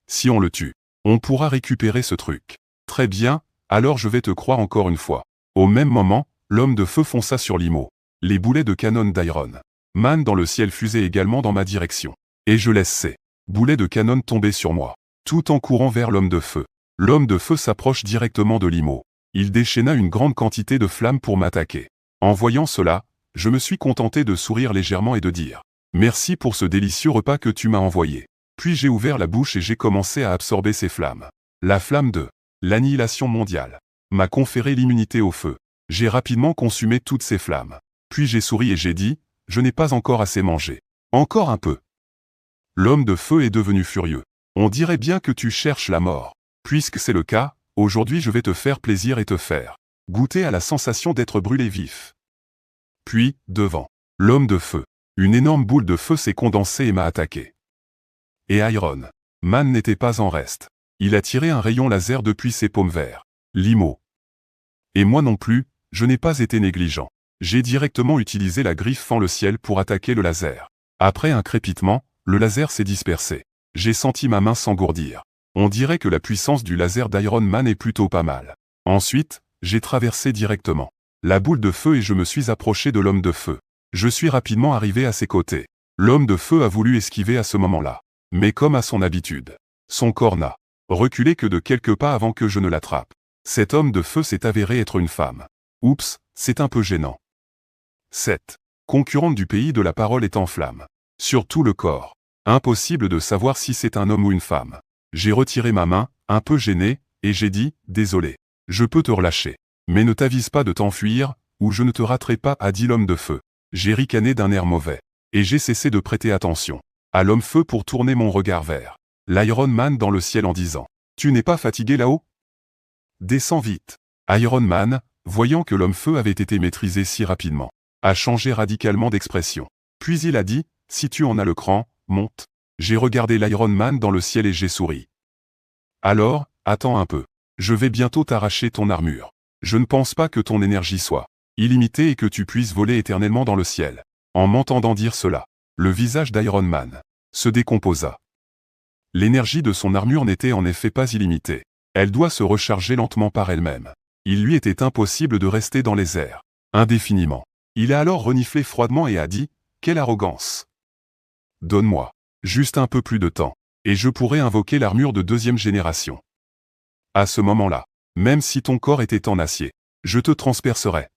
Si on le tue, on pourra récupérer ce truc. Très bien, alors je vais te croire encore une fois. » Au même moment, l'homme de feu fonça sur Limo. Les boulets de canon d'Iron Man dans le ciel fusaient également dans ma direction. Et je laisse ces boulets de canon tomber sur moi, tout en courant vers l'homme de feu. L'homme de feu s'approche directement de Limo. Il déchaîna une grande quantité de flammes pour m'attaquer. En voyant cela, je me suis contenté de sourire légèrement et de dire « Merci pour ce délicieux repas que tu m'as envoyé. » Puis j'ai ouvert la bouche et j'ai commencé à absorber ces flammes. La flamme de l'annihilation mondiale m'a conféré l'immunité au feu. J'ai rapidement consumé toutes ces flammes. Puis j'ai souri et j'ai dit « Je n'ai pas encore assez mangé. Encore un peu. » L'homme de feu est devenu furieux. « On dirait bien que tu cherches la mort. Puisque c'est le cas, aujourd'hui je vais te faire plaisir et te faire goûter à la sensation d'être brûlé vif. » Puis, devant l'homme de feu, une énorme boule de feu s'est condensée et m'a attaqué. Et Iron Man n'était pas en reste. Il a tiré un rayon laser depuis ses paumes vers Limo. Et moi non plus, je n'ai pas été négligent. J'ai directement utilisé la griffe fend le ciel pour attaquer le laser. Après un crépitement, le laser s'est dispersé. J'ai senti ma main s'engourdir. On dirait que la puissance du laser d'Iron Man est plutôt pas mal. Ensuite, j'ai traversé directement la boule de feu et je me suis approché de l'homme de feu. Je suis rapidement arrivé à ses côtés. L'homme de feu a voulu esquiver à ce moment-là. Mais comme à son habitude, son corps n'a reculé que de quelques pas avant que je ne l'attrape. Cet homme de feu s'est avéré être une femme. Oups, c'est un peu gênant. Cette concurrente du pays de la parole est en flammes. Sur tout le corps. Impossible de savoir si c'est un homme ou une femme. J'ai retiré ma main, un peu gêné, et j'ai dit « Désolé, je peux te relâcher. Mais ne t'avise pas de t'enfuir, ou je ne te raterai pas » a dit l'homme de feu. J'ai ricané d'un air mauvais. Et j'ai cessé de prêter attention à l'homme feu pour tourner mon regard vers l'Iron Man dans le ciel en disant « Tu n'es pas fatigué là-haut? Descends vite. » Iron Man, voyant que l'homme feu avait été maîtrisé si rapidement, a changé radicalement d'expression. Puis il a dit « Si tu en as le cran, monte. » J'ai regardé l'Iron Man dans le ciel et j'ai souri. « Alors, attends un peu. Je vais bientôt t'arracher ton armure. Je ne pense pas que ton énergie soit illimitée et que tu puisses voler éternellement dans le ciel. » En m'entendant dire cela, le visage d'Iron Man se décomposa. L'énergie de son armure n'était en effet pas illimitée. Elle doit se recharger lentement par elle-même. Il lui était impossible de rester dans les airs indéfiniment. Il a alors reniflé froidement et a dit « Quelle arrogance! Donne-moi juste un peu plus de temps, et je pourrai invoquer l'armure de 2e génération. À ce moment-là, même si ton corps était en acier, je te transpercerai. »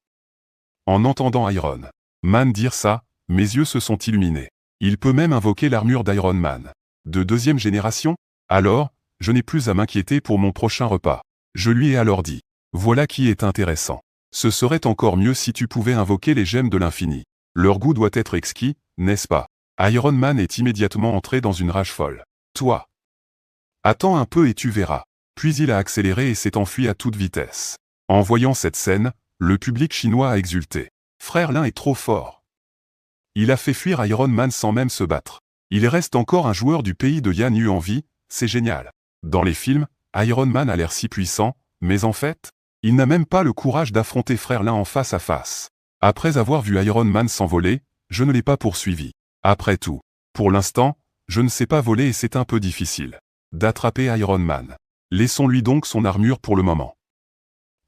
En entendant Iron Man dire ça, mes yeux se sont illuminés. Il peut même invoquer l'armure d'Iron Man de 2e génération? Alors, je n'ai plus à m'inquiéter pour mon prochain repas. Je lui ai alors dit « Voilà qui est intéressant. Ce serait encore mieux si tu pouvais invoquer les gemmes de l'infini. Leur goût doit être exquis, n'est-ce pas? » Iron Man est immédiatement entré dans une rage folle. « Toi! Attends un peu et tu verras. » Puis il a accéléré et s'est enfui à toute vitesse. En voyant cette scène, le public chinois a exulté. Frère Lin est trop fort. Il a fait fuir Iron Man sans même se battre. Il reste encore un joueur du pays de Yan Yu en vie, c'est génial. Dans les films, Iron Man a l'air si puissant, mais en fait, il n'a même pas le courage d'affronter Frère Lin en face à face. Après avoir vu Iron Man s'envoler, je ne l'ai pas poursuivi. Après tout, pour l'instant, je ne sais pas voler et c'est un peu difficile d'attraper Iron Man. Laissons-lui donc son armure pour le moment.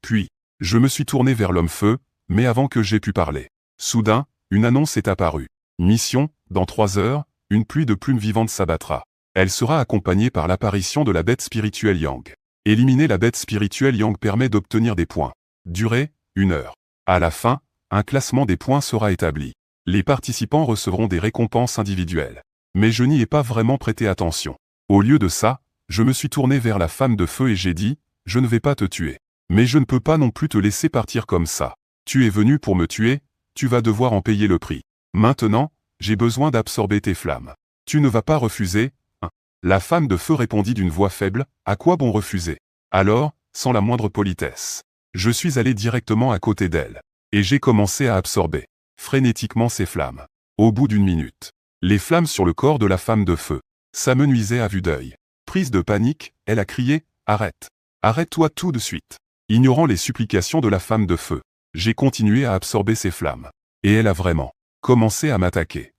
Puis, je me suis tourné vers l'homme-feu, mais avant que j'aie pu parler, soudain, une annonce est apparue. Mission, dans 3 heures, une pluie de plumes vivantes s'abattra. Elle sera accompagnée par l'apparition de la bête spirituelle Yang. Éliminer la bête spirituelle Yang permet d'obtenir des points. Durée, 1 heure. À la fin, un classement des points sera établi. Les participants recevront des récompenses individuelles. Mais je n'y ai pas vraiment prêté attention. Au lieu de ça, je me suis tourné vers la femme de feu et j'ai dit « Je ne vais pas te tuer. Mais je ne peux pas non plus te laisser partir comme ça. Tu es venu pour me tuer, tu vas devoir en payer le prix. Maintenant, j'ai besoin d'absorber tes flammes. Tu ne vas pas refuser, hein. La femme de feu répondit d'une voix faible, à quoi bon refuser? Alors, sans la moindre politesse, je suis allé directement à côté d'elle. Et j'ai commencé à absorber, frénétiquement ses flammes. Au bout d'une minute, les flammes sur le corps de la femme de feu, ça me nuisait à vue d'œil. Prise de panique, elle a crié, « Arrête! Arrête-toi tout de suite !» Ignorant les supplications de la femme de feu, j'ai continué à absorber ses flammes. Et elle a vraiment commencé à m'attaquer.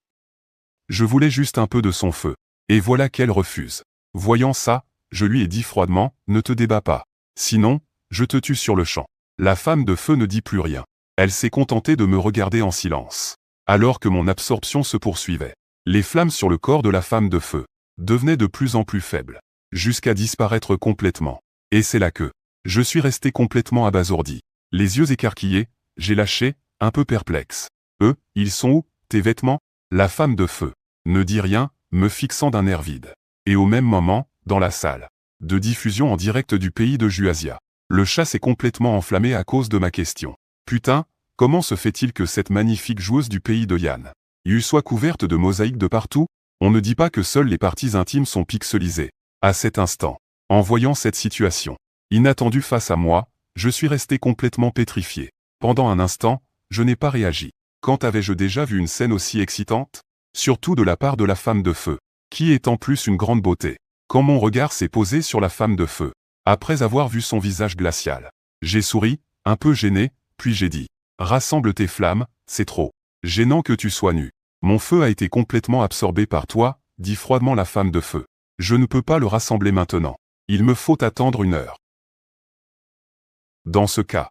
Je voulais juste un peu de son feu. Et voilà qu'elle refuse. Voyant ça, je lui ai dit froidement, « Ne te débats pas. Sinon, je te tue sur le champ. » La femme de feu ne dit plus rien. Elle s'est contentée de me regarder en silence. Alors que mon absorption se poursuivait, les flammes sur le corps de la femme de feu devenaient de plus en plus faibles, jusqu'à disparaître complètement. Et c'est là que je suis resté complètement abasourdi. Les yeux écarquillés, j'ai lâché, un peu perplexe. « Eux, ils sont où, tes vêtements ?» La femme de feu ne dit rien, me fixant d'un air vide. Et au même moment, dans la salle de diffusion en direct du pays de Juasia, le chat s'est complètement enflammé à cause de ma question. Putain, comment se fait-il que cette magnifique joueuse du pays de Yann soit couverte de mosaïques de partout? On ne dit pas que seules les parties intimes sont pixelisées. À cet instant, en voyant cette situation inattendue face à moi, je suis resté complètement pétrifié. Pendant un instant, je n'ai pas réagi. Quand avais-je déjà vu une scène aussi excitante? Surtout de la part de la femme de feu, qui est en plus une grande beauté. Quand mon regard s'est posé sur la femme de feu, après avoir vu son visage glacial, j'ai souri, un peu gêné, puis j'ai dit « Rassemble tes flammes, c'est trop gênant que tu sois nu. Mon feu a été complètement absorbé par toi, dit froidement la femme de feu. Je ne peux pas le rassembler maintenant. Il me faut attendre 1 heure. Dans ce cas,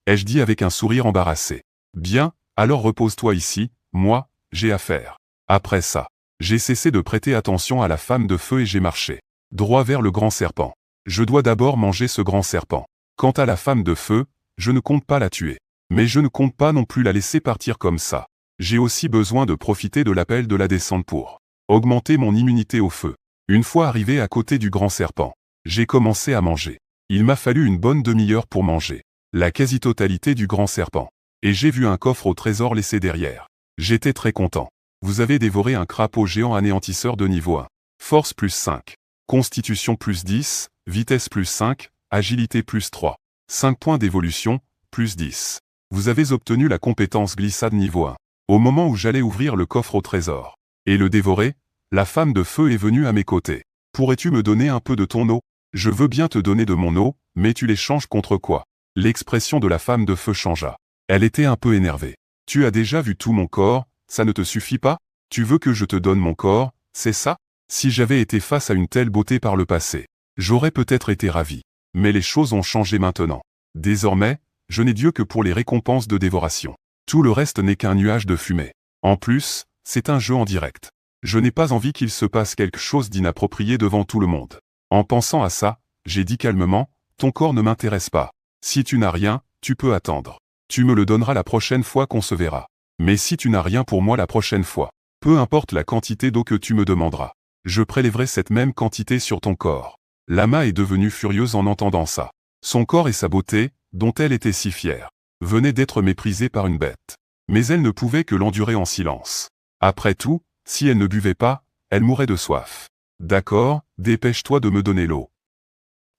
ai-je dit avec un sourire embarrassé. Bien, alors repose-toi ici, moi, j'ai affaire. Après ça, j'ai cessé de prêter attention à la femme de feu et j'ai marché droit vers le grand serpent. Je dois d'abord manger ce grand serpent. Quant à la femme de feu, je ne compte pas la tuer. Mais je ne compte pas non plus la laisser partir comme ça. J'ai aussi besoin de profiter de l'appel de la descente pour augmenter mon immunité au feu. Une fois arrivé à côté du grand serpent, j'ai commencé à manger. Il m'a fallu une bonne demi-heure pour manger la quasi-totalité du grand serpent. Et j'ai vu un coffre au trésor laissé derrière. J'étais très content. Vous avez dévoré un crapaud géant anéantisseur de niveau 1. Force plus 5. Constitution plus 10. Vitesse plus 5. Agilité plus 3. 5 points d'évolution, plus 10. Vous avez obtenu la compétence glissade niveau 1. Au moment où j'allais ouvrir le coffre au trésor et le dévorer, la femme de feu est venue à mes côtés. Pourrais-tu me donner un peu de ton eau? Je veux bien te donner de mon eau, mais tu l'échanges contre quoi? L'expression de la femme de feu changea. Elle était un peu énervée. Tu as déjà vu tout mon corps, ça ne te suffit pas? Tu veux que je te donne mon corps, c'est ça? Si j'avais été face à une telle beauté par le passé, j'aurais peut-être été ravi. Mais les choses ont changé maintenant. Désormais, je n'ai Dieu que pour les récompenses de dévoration. Tout le reste n'est qu'un nuage de fumée. En plus, c'est un jeu en direct. Je n'ai pas envie qu'il se passe quelque chose d'inapproprié devant tout le monde. En pensant à ça, j'ai dit calmement, ton corps ne m'intéresse pas. Si tu n'as rien, tu peux attendre. Tu me le donneras la prochaine fois qu'on se verra. Mais si tu n'as rien pour moi la prochaine fois, peu importe la quantité d'eau que tu me demanderas, je prélèverai cette même quantité sur ton corps. Lama est devenue furieuse en entendant ça. Son corps et sa beauté, dont elle était si fière, venaient d'être méprisés par une bête. Mais elle ne pouvait que l'endurer en silence. Après tout, si elle ne buvait pas, elle mourrait de soif. D'accord, dépêche-toi de me donner l'eau.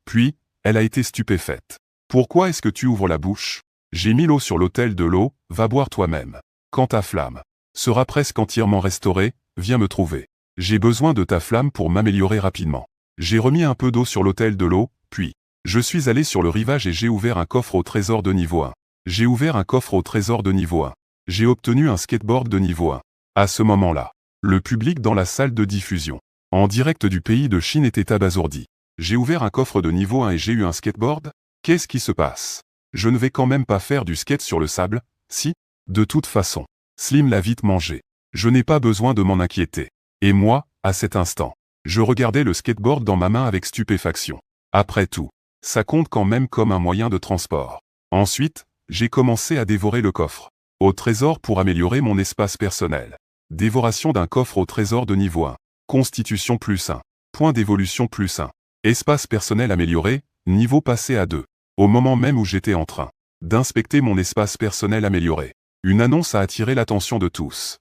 Puis, elle a été stupéfaite. Pourquoi est-ce que tu ouvres la bouche? J'ai mis l'eau sur l'autel de l'eau, va boire toi-même. Quand ta flamme sera presque entièrement restaurée, viens me trouver. J'ai besoin de ta flamme pour m'améliorer rapidement. J'ai remis un peu d'eau sur l'autel de l'eau, puis, je suis allé sur le rivage et j'ai ouvert un coffre au trésor de niveau 1. J'ai ouvert un coffre au trésor de niveau 1. J'ai obtenu un skateboard de niveau 1. À ce moment-là, le public dans la salle de diffusion, en direct du pays de Chine, était abasourdi. J'ai ouvert un coffre de niveau 1 et j'ai eu un skateboard? Qu'est-ce qui se passe? Je ne vais quand même pas faire du skate sur le sable, si? De toute façon, Slim l'a vite mangé. Je n'ai pas besoin de m'en inquiéter. Et moi, à cet instant, je regardais le skateboard dans ma main avec stupéfaction. Après tout, ça compte quand même comme un moyen de transport. Ensuite, j'ai commencé à dévorer le coffre au trésor pour améliorer mon espace personnel. Dévoration d'un coffre au trésor de niveau 1. Constitution plus 1. Point d'évolution plus 1. Espace personnel amélioré, niveau passé à 2. Au moment même où j'étais en train d'inspecter mon espace personnel amélioré, Une annonce a attiré l'attention de tous.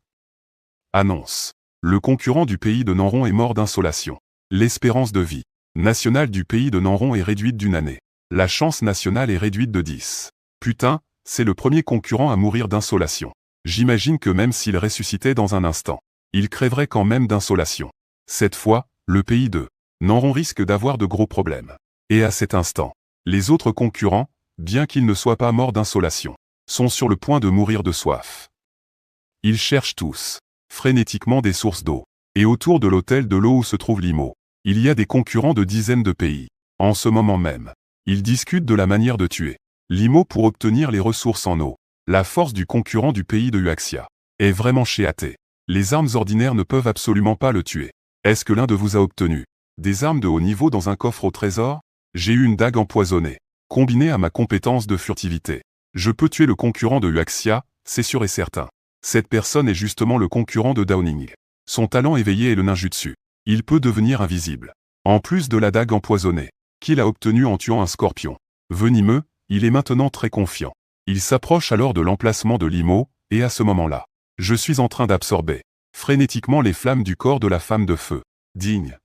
Annonce. Le concurrent du pays de Nanron est mort d'insolation. L'espérance de vie nationale du pays de Nanron est réduite d'une année. La chance nationale est réduite de 10. Putain, c'est le premier concurrent à mourir d'insolation. J'imagine que même s'il ressuscitait dans un instant, il crèverait quand même d'insolation. Cette fois, le pays de Nanron risque d'avoir de gros problèmes. Et à cet instant, les autres concurrents, bien qu'ils ne soient pas morts d'insolation, sont sur le point de mourir de soif. Ils cherchent tous, frénétiquement, des sources d'eau. Et autour de l'hôtel de l'eau où se trouve Limo, il y a des concurrents de dizaines de pays. En ce moment même, ils discutent de la manière de tuer Limo pour obtenir les ressources en eau. La force du concurrent du pays de Huaxia est vraiment chéatée. Les armes ordinaires ne peuvent absolument pas le tuer. Est-ce que l'un de vous a obtenu des armes de haut niveau dans un coffre au trésor? J'ai eu une dague empoisonnée. Combinée à ma compétence de furtivité, je peux tuer le concurrent de Huaxia, c'est sûr et certain. Cette personne est justement le concurrent de Daoning. Son talent éveillé est le ninjutsu. Il peut devenir invisible. En plus de la dague empoisonnée, qu'il a obtenue en tuant un scorpion venimeux, il est maintenant très confiant. Il s'approche alors de l'emplacement de Limo, et à ce moment-là, je suis en train d'absorber frénétiquement les flammes du corps de la femme de feu. Digne.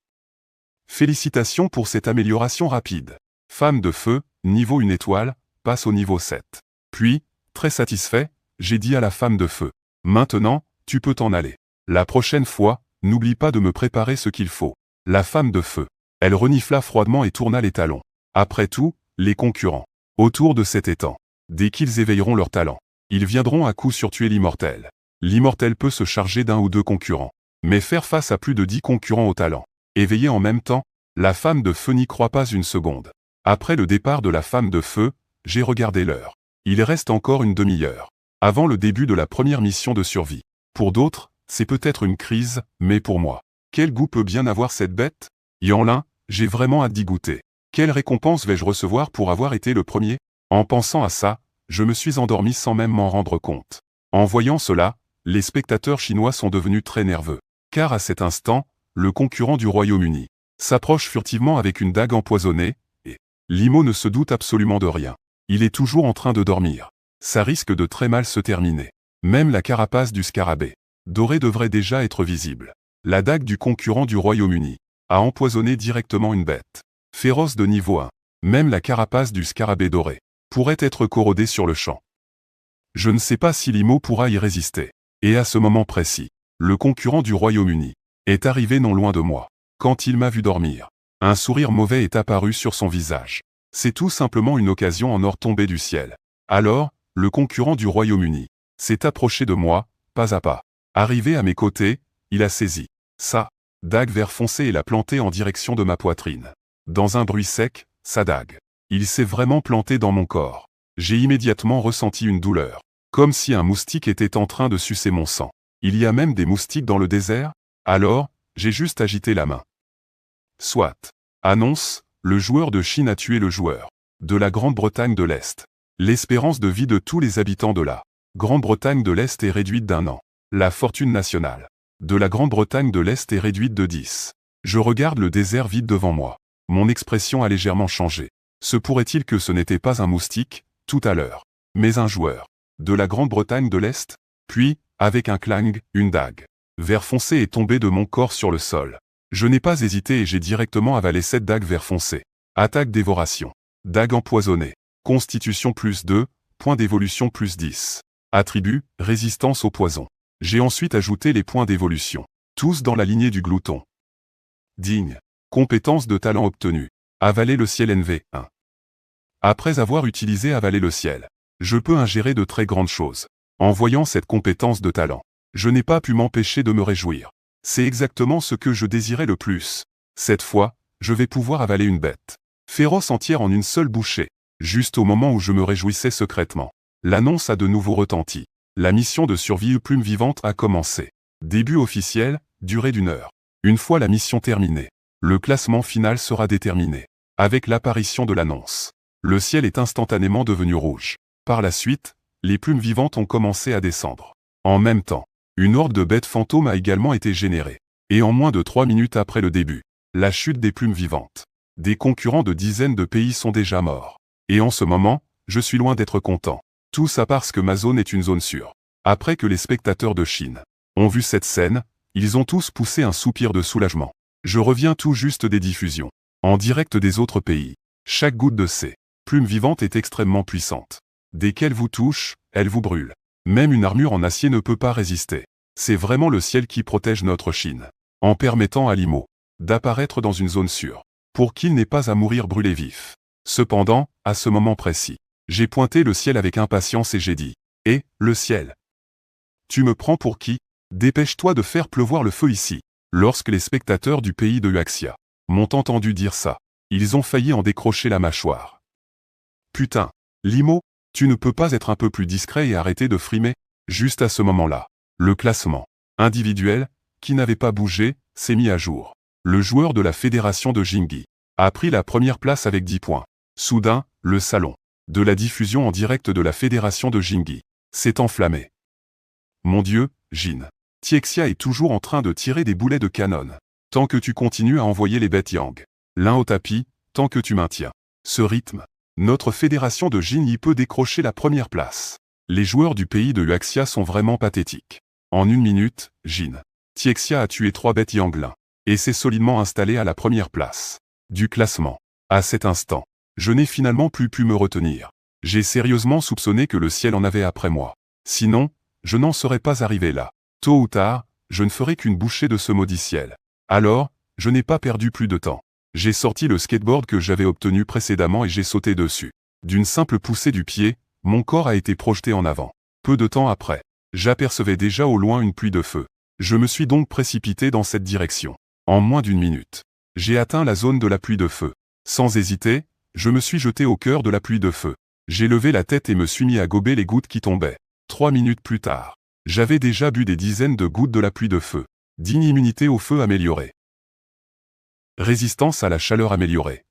Félicitations pour cette amélioration rapide. Femme de feu, niveau 1 étoile, passe au niveau 7. Puis, très satisfait, j'ai dit à la femme de feu. Maintenant, tu peux t'en aller. La prochaine fois, n'oublie pas de me préparer ce qu'il faut. La femme de feu. Elle renifla froidement et tourna les talons. Après tout, les concurrents, autour de cet étang, dès qu'ils éveilleront leur talent, ils viendront à coup sûr tuer l'immortel. L'immortel peut se charger d'un ou deux concurrents, mais faire face à plus de 10 concurrents au talent, éveillés en même temps, la femme de feu n'y croit pas une seconde. Après le départ de la femme de feu, j'ai regardé l'heure. Il reste encore une demi-heure, avant le début de la première mission de survie. Pour d'autres, c'est peut-être une crise, mais pour moi, quel goût peut bien avoir cette bête? Yanlin, j'ai vraiment hâte d'y goûter. Quelle récompense vais-je recevoir pour avoir été le premier? En pensant à ça, je me suis endormi sans même m'en rendre compte. En voyant cela, les spectateurs chinois sont devenus très nerveux. Car à cet instant, le concurrent du Royaume-Uni s'approche furtivement avec une dague empoisonnée, et Limo ne se doute absolument de rien. Il est toujours en train de dormir. Ça risque de très mal se terminer. Même la carapace du scarabée doré devrait déjà être visible. La dague du concurrent du Royaume-Uni a empoisonné directement une bête féroce de niveau 1. Même la carapace du scarabée doré pourrait être corrodée sur le champ. Je ne sais pas si Limo pourra y résister. Et à ce moment précis, le concurrent du Royaume-Uni est arrivé non loin de moi. Quand il m'a vu dormir, un sourire mauvais est apparu sur son visage. C'est tout simplement une occasion en or tombée du ciel. Alors, le concurrent du Royaume-Uni s'est approché de moi, pas à pas. Arrivé à mes côtés, il a saisi sa dague vert foncé et l'a plantée en direction de ma poitrine. Dans un bruit sec, sa dague. Il s'est vraiment planté dans mon corps. J'ai immédiatement ressenti une douleur, comme si un moustique était en train de sucer mon sang. Il y a même des moustiques dans le désert? Alors, j'ai juste agité la main. Soit. Annonce, le joueur de Chine a tué le joueur de la Grande-Bretagne de l'Est. L'espérance de vie de tous les habitants de la Grande-Bretagne de l'Est est réduite d'1 an. La fortune nationale de la Grande-Bretagne de l'Est est réduite de 10. Je regarde le désert vide devant moi. Mon expression a légèrement changé. Se pourrait-il que ce n'était pas un moustique, tout à l'heure, mais un joueur de la Grande-Bretagne de l'Est? Puis, avec un clang, une dague vert foncé est tombée de mon corps sur le sol. Je n'ai pas hésité et j'ai directement avalé cette dague vert foncé. Attaque dévoration. Dague empoisonnée. Constitution plus 2, point d'évolution plus 10. Attribut, résistance au poison. J'ai ensuite ajouté les points d'évolution. Tous dans la lignée du glouton. Digne. Compétence de talent obtenue. Avaler le ciel NV1. Après avoir utilisé avaler le ciel, je peux ingérer de très grandes choses. En voyant cette compétence de talent, je n'ai pas pu m'empêcher de me réjouir. C'est exactement ce que je désirais le plus. Cette fois, je vais pouvoir avaler une bête féroce entière en une seule bouchée. Juste au moment où je me réjouissais secrètement, l'annonce a de nouveau retenti. La mission de survie plume vivante a commencé. Début officiel, durée d'1 heure. Une fois la mission terminée, le classement final sera déterminé. Avec l'apparition de l'annonce, le ciel est instantanément devenu rouge. Par la suite, les plumes vivantes ont commencé à descendre. En même temps, une horde de bêtes fantômes a également été générée. Et en moins de 3 minutes après le début, la chute des plumes vivantes. Des concurrents de dizaines de pays sont déjà morts. Et en ce moment, je suis loin d'être content. Tout ça parce que ma zone est une zone sûre. Après que les spectateurs de Chine ont vu cette scène, ils ont tous poussé un soupir de soulagement. Je reviens tout juste des diffusions, en direct des autres pays. Chaque goutte de ces plumes vivantes est extrêmement puissante. Dès qu'elle vous touche, elle vous brûle. Même une armure en acier ne peut pas résister. C'est vraiment le ciel qui protège notre Chine, en permettant à l'IMO d'apparaître dans une zone sûre, pour qu'il n'ait pas à mourir brûlé vif. Cependant, à ce moment précis, j'ai pointé le ciel avec impatience et j'ai dit « Eh, le ciel! Tu me prends pour qui? Dépêche-toi de faire pleuvoir le feu ici !» Lorsque les spectateurs du pays de Huaxia m'ont entendu dire ça, ils ont failli en décrocher la mâchoire. Putain, Limo, tu ne peux pas être un peu plus discret et arrêter de frimer? Juste à ce moment-là, le classement individuel, qui n'avait pas bougé, s'est mis à jour. Le joueur de la fédération de Jingyi a pris la première place avec 10 points. Soudain, le salon de la diffusion en direct de la fédération de Jingyi s'est enflammé. Mon Dieu, Jin Tiexia est toujours en train de tirer des boulets de canon. Tant que tu continues à envoyer les bêtes yang l'un au tapis, tant que tu maintiens ce rythme, notre fédération de Jingyi peut décrocher la première place. Les joueurs du pays de Huaxia sont vraiment pathétiques. En 1 minute, Jin Tiexia a tué 3 bêtes yang l'un et s'est solidement installé à la première place du classement. À cet instant, je n'ai finalement plus pu me retenir. J'ai sérieusement soupçonné que le ciel en avait après moi. Sinon, je n'en serais pas arrivé là. Tôt ou tard, je ne ferai qu'une bouchée de ce maudit ciel. Alors, je n'ai pas perdu plus de temps. J'ai sorti le skateboard que j'avais obtenu précédemment et j'ai sauté dessus. D'une simple poussée du pied, mon corps a été projeté en avant. Peu de temps après, j'apercevais déjà au loin une pluie de feu. Je me suis donc précipité dans cette direction. En moins d'1 minute, j'ai atteint la zone de la pluie de feu. Sans hésiter, je me suis jeté au cœur de la pluie de feu. J'ai levé la tête et me suis mis à gober les gouttes qui tombaient. 3 minutes plus tard, j'avais déjà bu des dizaines de gouttes de la pluie de feu. Digne immunité au feu améliorée. Résistance à la chaleur améliorée.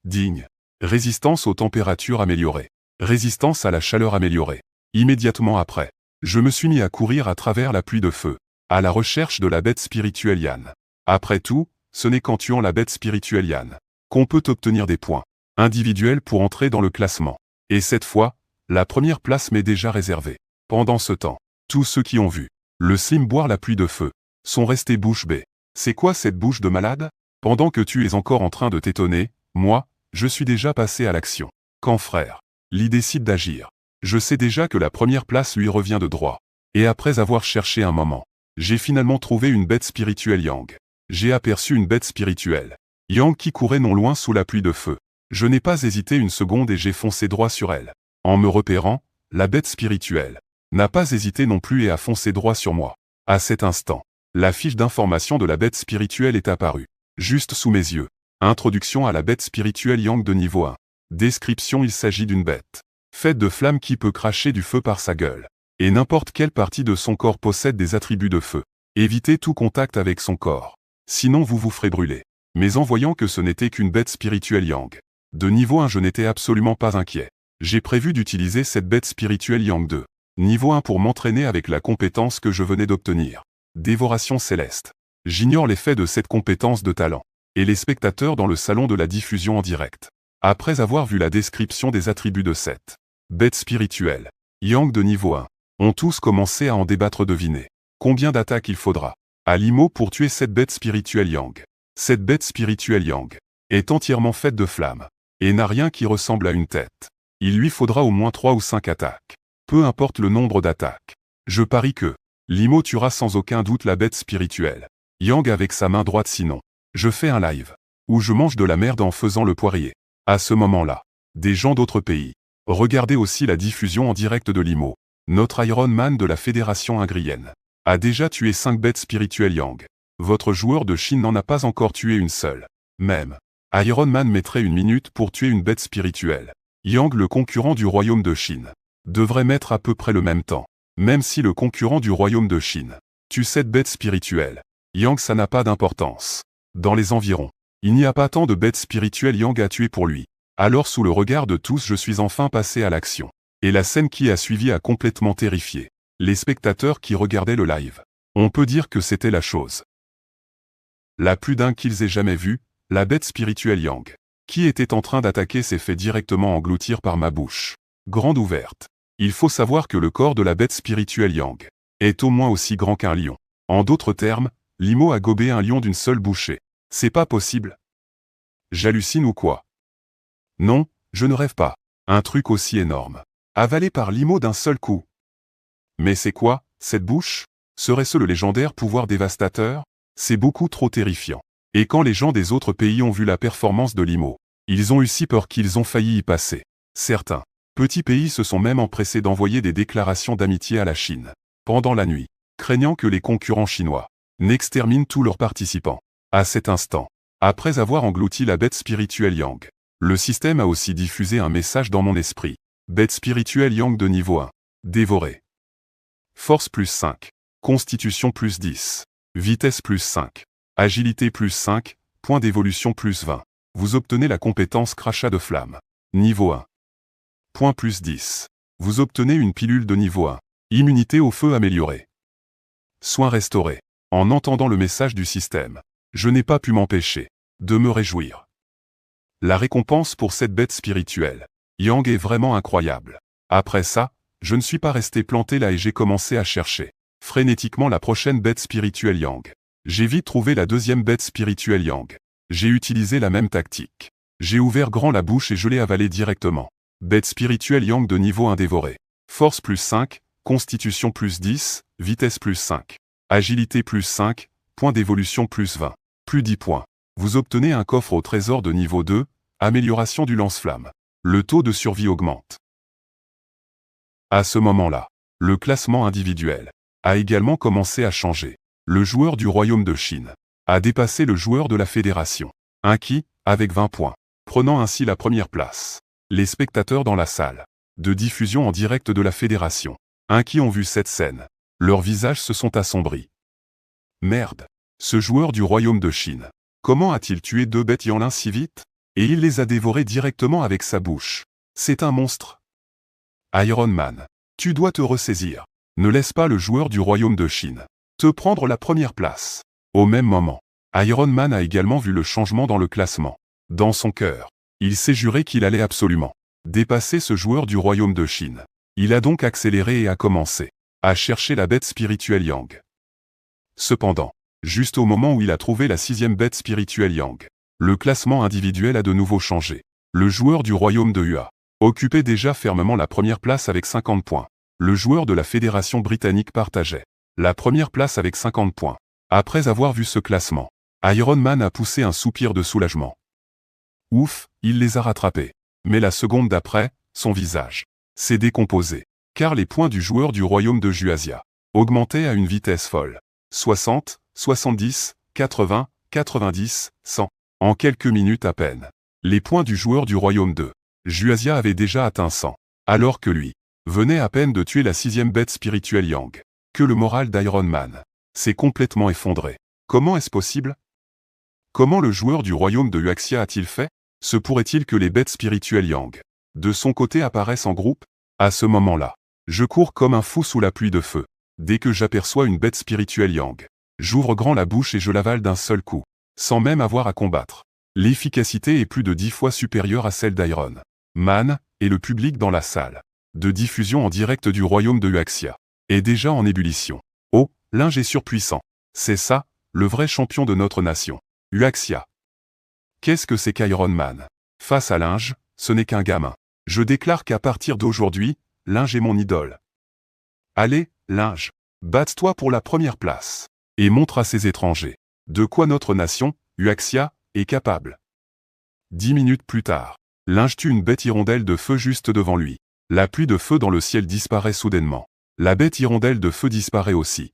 Digne. Résistance aux températures améliorées. Résistance à la chaleur améliorée. Immédiatement après, je me suis mis à courir à travers la pluie de feu, à la recherche de la bête spirituelle Yan. Après tout, ce n'est qu'en tuant la bête spirituelle Yan qu'on peut obtenir des points individuels pour entrer dans le classement. Et cette fois, la première place m'est déjà réservée. Pendant ce temps, tous ceux qui ont vu le Slim boire la pluie de feu sont restés bouche bée. C'est quoi cette bouche de malade? Pendant que tu es encore en train de t'étonner, moi, je suis déjà passé à l'action. Quand frère Lee décide d'agir, je sais déjà que la première place lui revient de droit. Et après avoir cherché un moment, j'ai finalement trouvé une bête spirituelle Yang. J'ai aperçu une bête spirituelle Yang qui courait non loin sous la pluie de feu. Je n'ai pas hésité une seconde et j'ai foncé droit sur elle. En me repérant, la bête spirituelle n'a pas hésité non plus et a foncé droit sur moi. À cet instant, la fiche d'information de la bête spirituelle est apparue, juste sous mes yeux. Introduction à la bête spirituelle Yang de niveau 1. Description: il s'agit d'une bête faite de flammes qui peut cracher du feu par sa gueule. Et n'importe quelle partie de son corps possède des attributs de feu. Évitez tout contact avec son corps. Sinon vous vous ferez brûler. Mais en voyant que ce n'était qu'une bête spirituelle Yang de niveau 1, je n'étais absolument pas inquiet. J'ai prévu d'utiliser cette bête spirituelle Yang de niveau 1 pour m'entraîner avec la compétence que je venais d'obtenir. Dévoration céleste. J'ignore l'effet de cette compétence de talent. Et les spectateurs dans le salon de la diffusion en direct, après avoir vu la description des attributs de cette bête spirituelle Yang de niveau 1, ont tous commencé à en débattre. Devinez combien d'attaques il faudra à l'IMO pour tuer cette bête spirituelle Yang. Cette bête spirituelle Yang est entièrement faite de flammes et n'a rien qui ressemble à une tête. Il lui faudra au moins 3 ou 5 attaques. Peu importe le nombre d'attaques. Je parie que l'IMO tuera sans aucun doute la bête spirituelle Yang avec sa main droite, sinon je fais un live où je mange de la merde en faisant le poirier. À ce moment-là, des gens d'autres pays regardaient aussi la diffusion en direct de l'IMO. Notre Iron Man de la fédération ingrienne a déjà tué 5 bêtes spirituelles Yang. Votre joueur de Chine n'en a pas encore tué une seule. Même Iron Man mettrait 1 minute pour tuer une bête spirituelle Yang. Le concurrent du royaume de Chine devrait mettre à peu près le même temps. Même si le concurrent du royaume de Chine tue cette bête spirituelle Yang, ça n'a pas d'importance. Dans les environs, il n'y a pas tant de bêtes spirituelles Yang à tuer pour lui. Alors sous le regard de tous, je suis enfin passé à l'action. Et la scène qui a suivi a complètement terrifié les spectateurs qui regardaient le live. On peut dire que c'était la chose la plus dingue qu'ils aient jamais vue. La bête spirituelle Yang, qui était en train d'attaquer, s'est fait directement engloutir par ma bouche grande ouverte. Il faut savoir que le corps de la bête spirituelle Yang est au moins aussi grand qu'un lion. En d'autres termes, Limo a gobé un lion d'une seule bouchée. C'est pas possible. J'hallucine ou quoi? Non, je ne rêve pas. Un truc aussi énorme. Avalé par Limo d'un seul coup. Mais c'est quoi, cette bouche? Serait-ce le légendaire pouvoir dévastateur? C'est beaucoup trop terrifiant. Et quand les gens des autres pays ont vu la performance de Limo, ils ont eu si peur qu'ils ont failli y passer. Certains petits pays se sont même empressés d'envoyer des déclarations d'amitié à la Chine pendant la nuit, craignant que les concurrents chinois n'exterminent tous leurs participants. À cet instant, après avoir englouti la bête spirituelle Yang, le système a aussi diffusé un message dans mon esprit. Bête spirituelle Yang de niveau 1. Dévoré. Force plus 5. Constitution plus 10. Vitesse plus 5. Agilité plus 5. Point d'évolution plus 20. Vous obtenez la compétence crachat de flamme. Niveau 1. Point plus 10. Vous obtenez une pilule de niveau 1. Immunité au feu améliorée. Soins restaurés. En entendant le message du système, je n'ai pas pu m'empêcher de me réjouir. La récompense pour cette bête spirituelle Yang est vraiment incroyable. Après ça, je ne suis pas resté planté là et j'ai commencé à chercher frénétiquement la prochaine bête spirituelle Yang. J'ai vite trouvé la deuxième bête spirituelle Yang. J'ai utilisé la même tactique. J'ai ouvert grand la bouche et je l'ai avalé directement. Bête spirituelle Yang de niveau 1 dévoré. Force plus 5, constitution plus 10, vitesse plus 5. Agilité plus 5, point d'évolution plus 20. Plus 10 points. Vous obtenez un coffre au trésor de niveau 2, amélioration du lance-flamme. Le taux de survie augmente. À ce moment-là, le classement individuel a également commencé à changer. Le joueur du Royaume de Chine a dépassé le joueur de la Fédération, qui, avec 20 points, prenant ainsi la première place. Les spectateurs dans la salle de diffusion en direct de la Fédération, qui ont vu cette scène, leurs visages se sont assombris. Merde! Ce joueur du Royaume de Chine, comment a-t-il tué deux bêtes Yanlin si vite? Et il les a dévorées directement avec sa bouche. C'est un monstre. Iron Man, tu dois te ressaisir. Ne laisse pas le joueur du Royaume de Chine te prendre la première place. Au même moment, Iron Man a également vu le changement dans le classement. Dans son cœur, il s'est juré qu'il allait absolument dépasser ce joueur du Royaume de Chine. Il a donc accéléré et a commencé à chercher la bête spirituelle Yang. Cependant, juste au moment où il a trouvé la 6e bête spirituelle Yang, le classement individuel a de nouveau changé. Le joueur du Royaume de Hua occupait déjà fermement la première place avec 50 points. Le joueur de la Fédération britannique partageait la première place avec 50 points. Après avoir vu ce classement, Iron Man a poussé un soupir de soulagement. Ouf, il les a rattrapés. Mais la seconde d'après, son visage s'est décomposé, car les points du joueur du Royaume de Juasia augmentaient à une vitesse folle. 60, 70, 80, 90, 100. En quelques minutes à peine, les points du joueur du Royaume de Juasia avaient déjà atteint 100, alors que lui venait à peine de tuer la 6e bête spirituelle Yang. Que le moral d'Iron Man s'est complètement effondré. Comment est-ce possible? Comment le joueur du Royaume de Huaxia a-t-il fait? Se pourrait-il que les bêtes spirituelles Yang, de son côté, apparaissent en groupe? À ce moment-là, je cours comme un fou sous la pluie de feu. Dès que j'aperçois une bête spirituelle Yang, j'ouvre grand la bouche et je l'avale d'un seul coup, sans même avoir à combattre. L'efficacité est plus de 10 fois supérieure à celle d'Iron Man, et le public dans la salle de diffusion en direct du Royaume de Huaxia est déjà en ébullition. Oh, Linge est surpuissant. C'est ça, le vrai champion de notre nation. Huaxia. Qu'est-ce que c'est qu'Iron Man? Face à Linge, ce n'est qu'un gamin. Je déclare qu'à partir d'aujourd'hui, Linge est mon idole. Allez, Linge, batte-toi pour la première place. Et montre à ces étrangers de quoi notre nation, Huaxia, est capable. 10 minutes plus tard, Linge tue une bête hirondelle de feu juste devant lui. La pluie de feu dans le ciel disparaît soudainement. La bête hirondelle de feu disparaît aussi.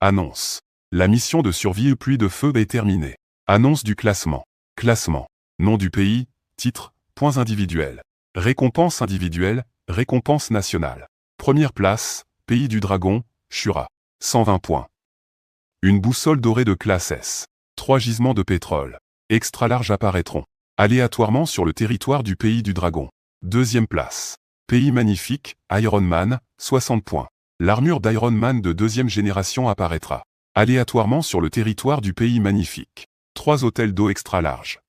Annonce. La mission de survie pluie de feu est terminée. Annonce du classement. Classement. Nom du pays, titre, points individuels. Récompense individuelle, récompense nationale. Première place, pays du dragon, Shura. 120 points. Une boussole dorée de classe S. 3 gisements de pétrole extra large apparaîtront aléatoirement sur le territoire du pays du dragon. Deuxième place. Pays magnifique, Iron Man, 60 points. L'armure d'Iron Man de 2e génération apparaîtra aléatoirement sur le territoire du pays magnifique. 3 hôtels d'eau extra large.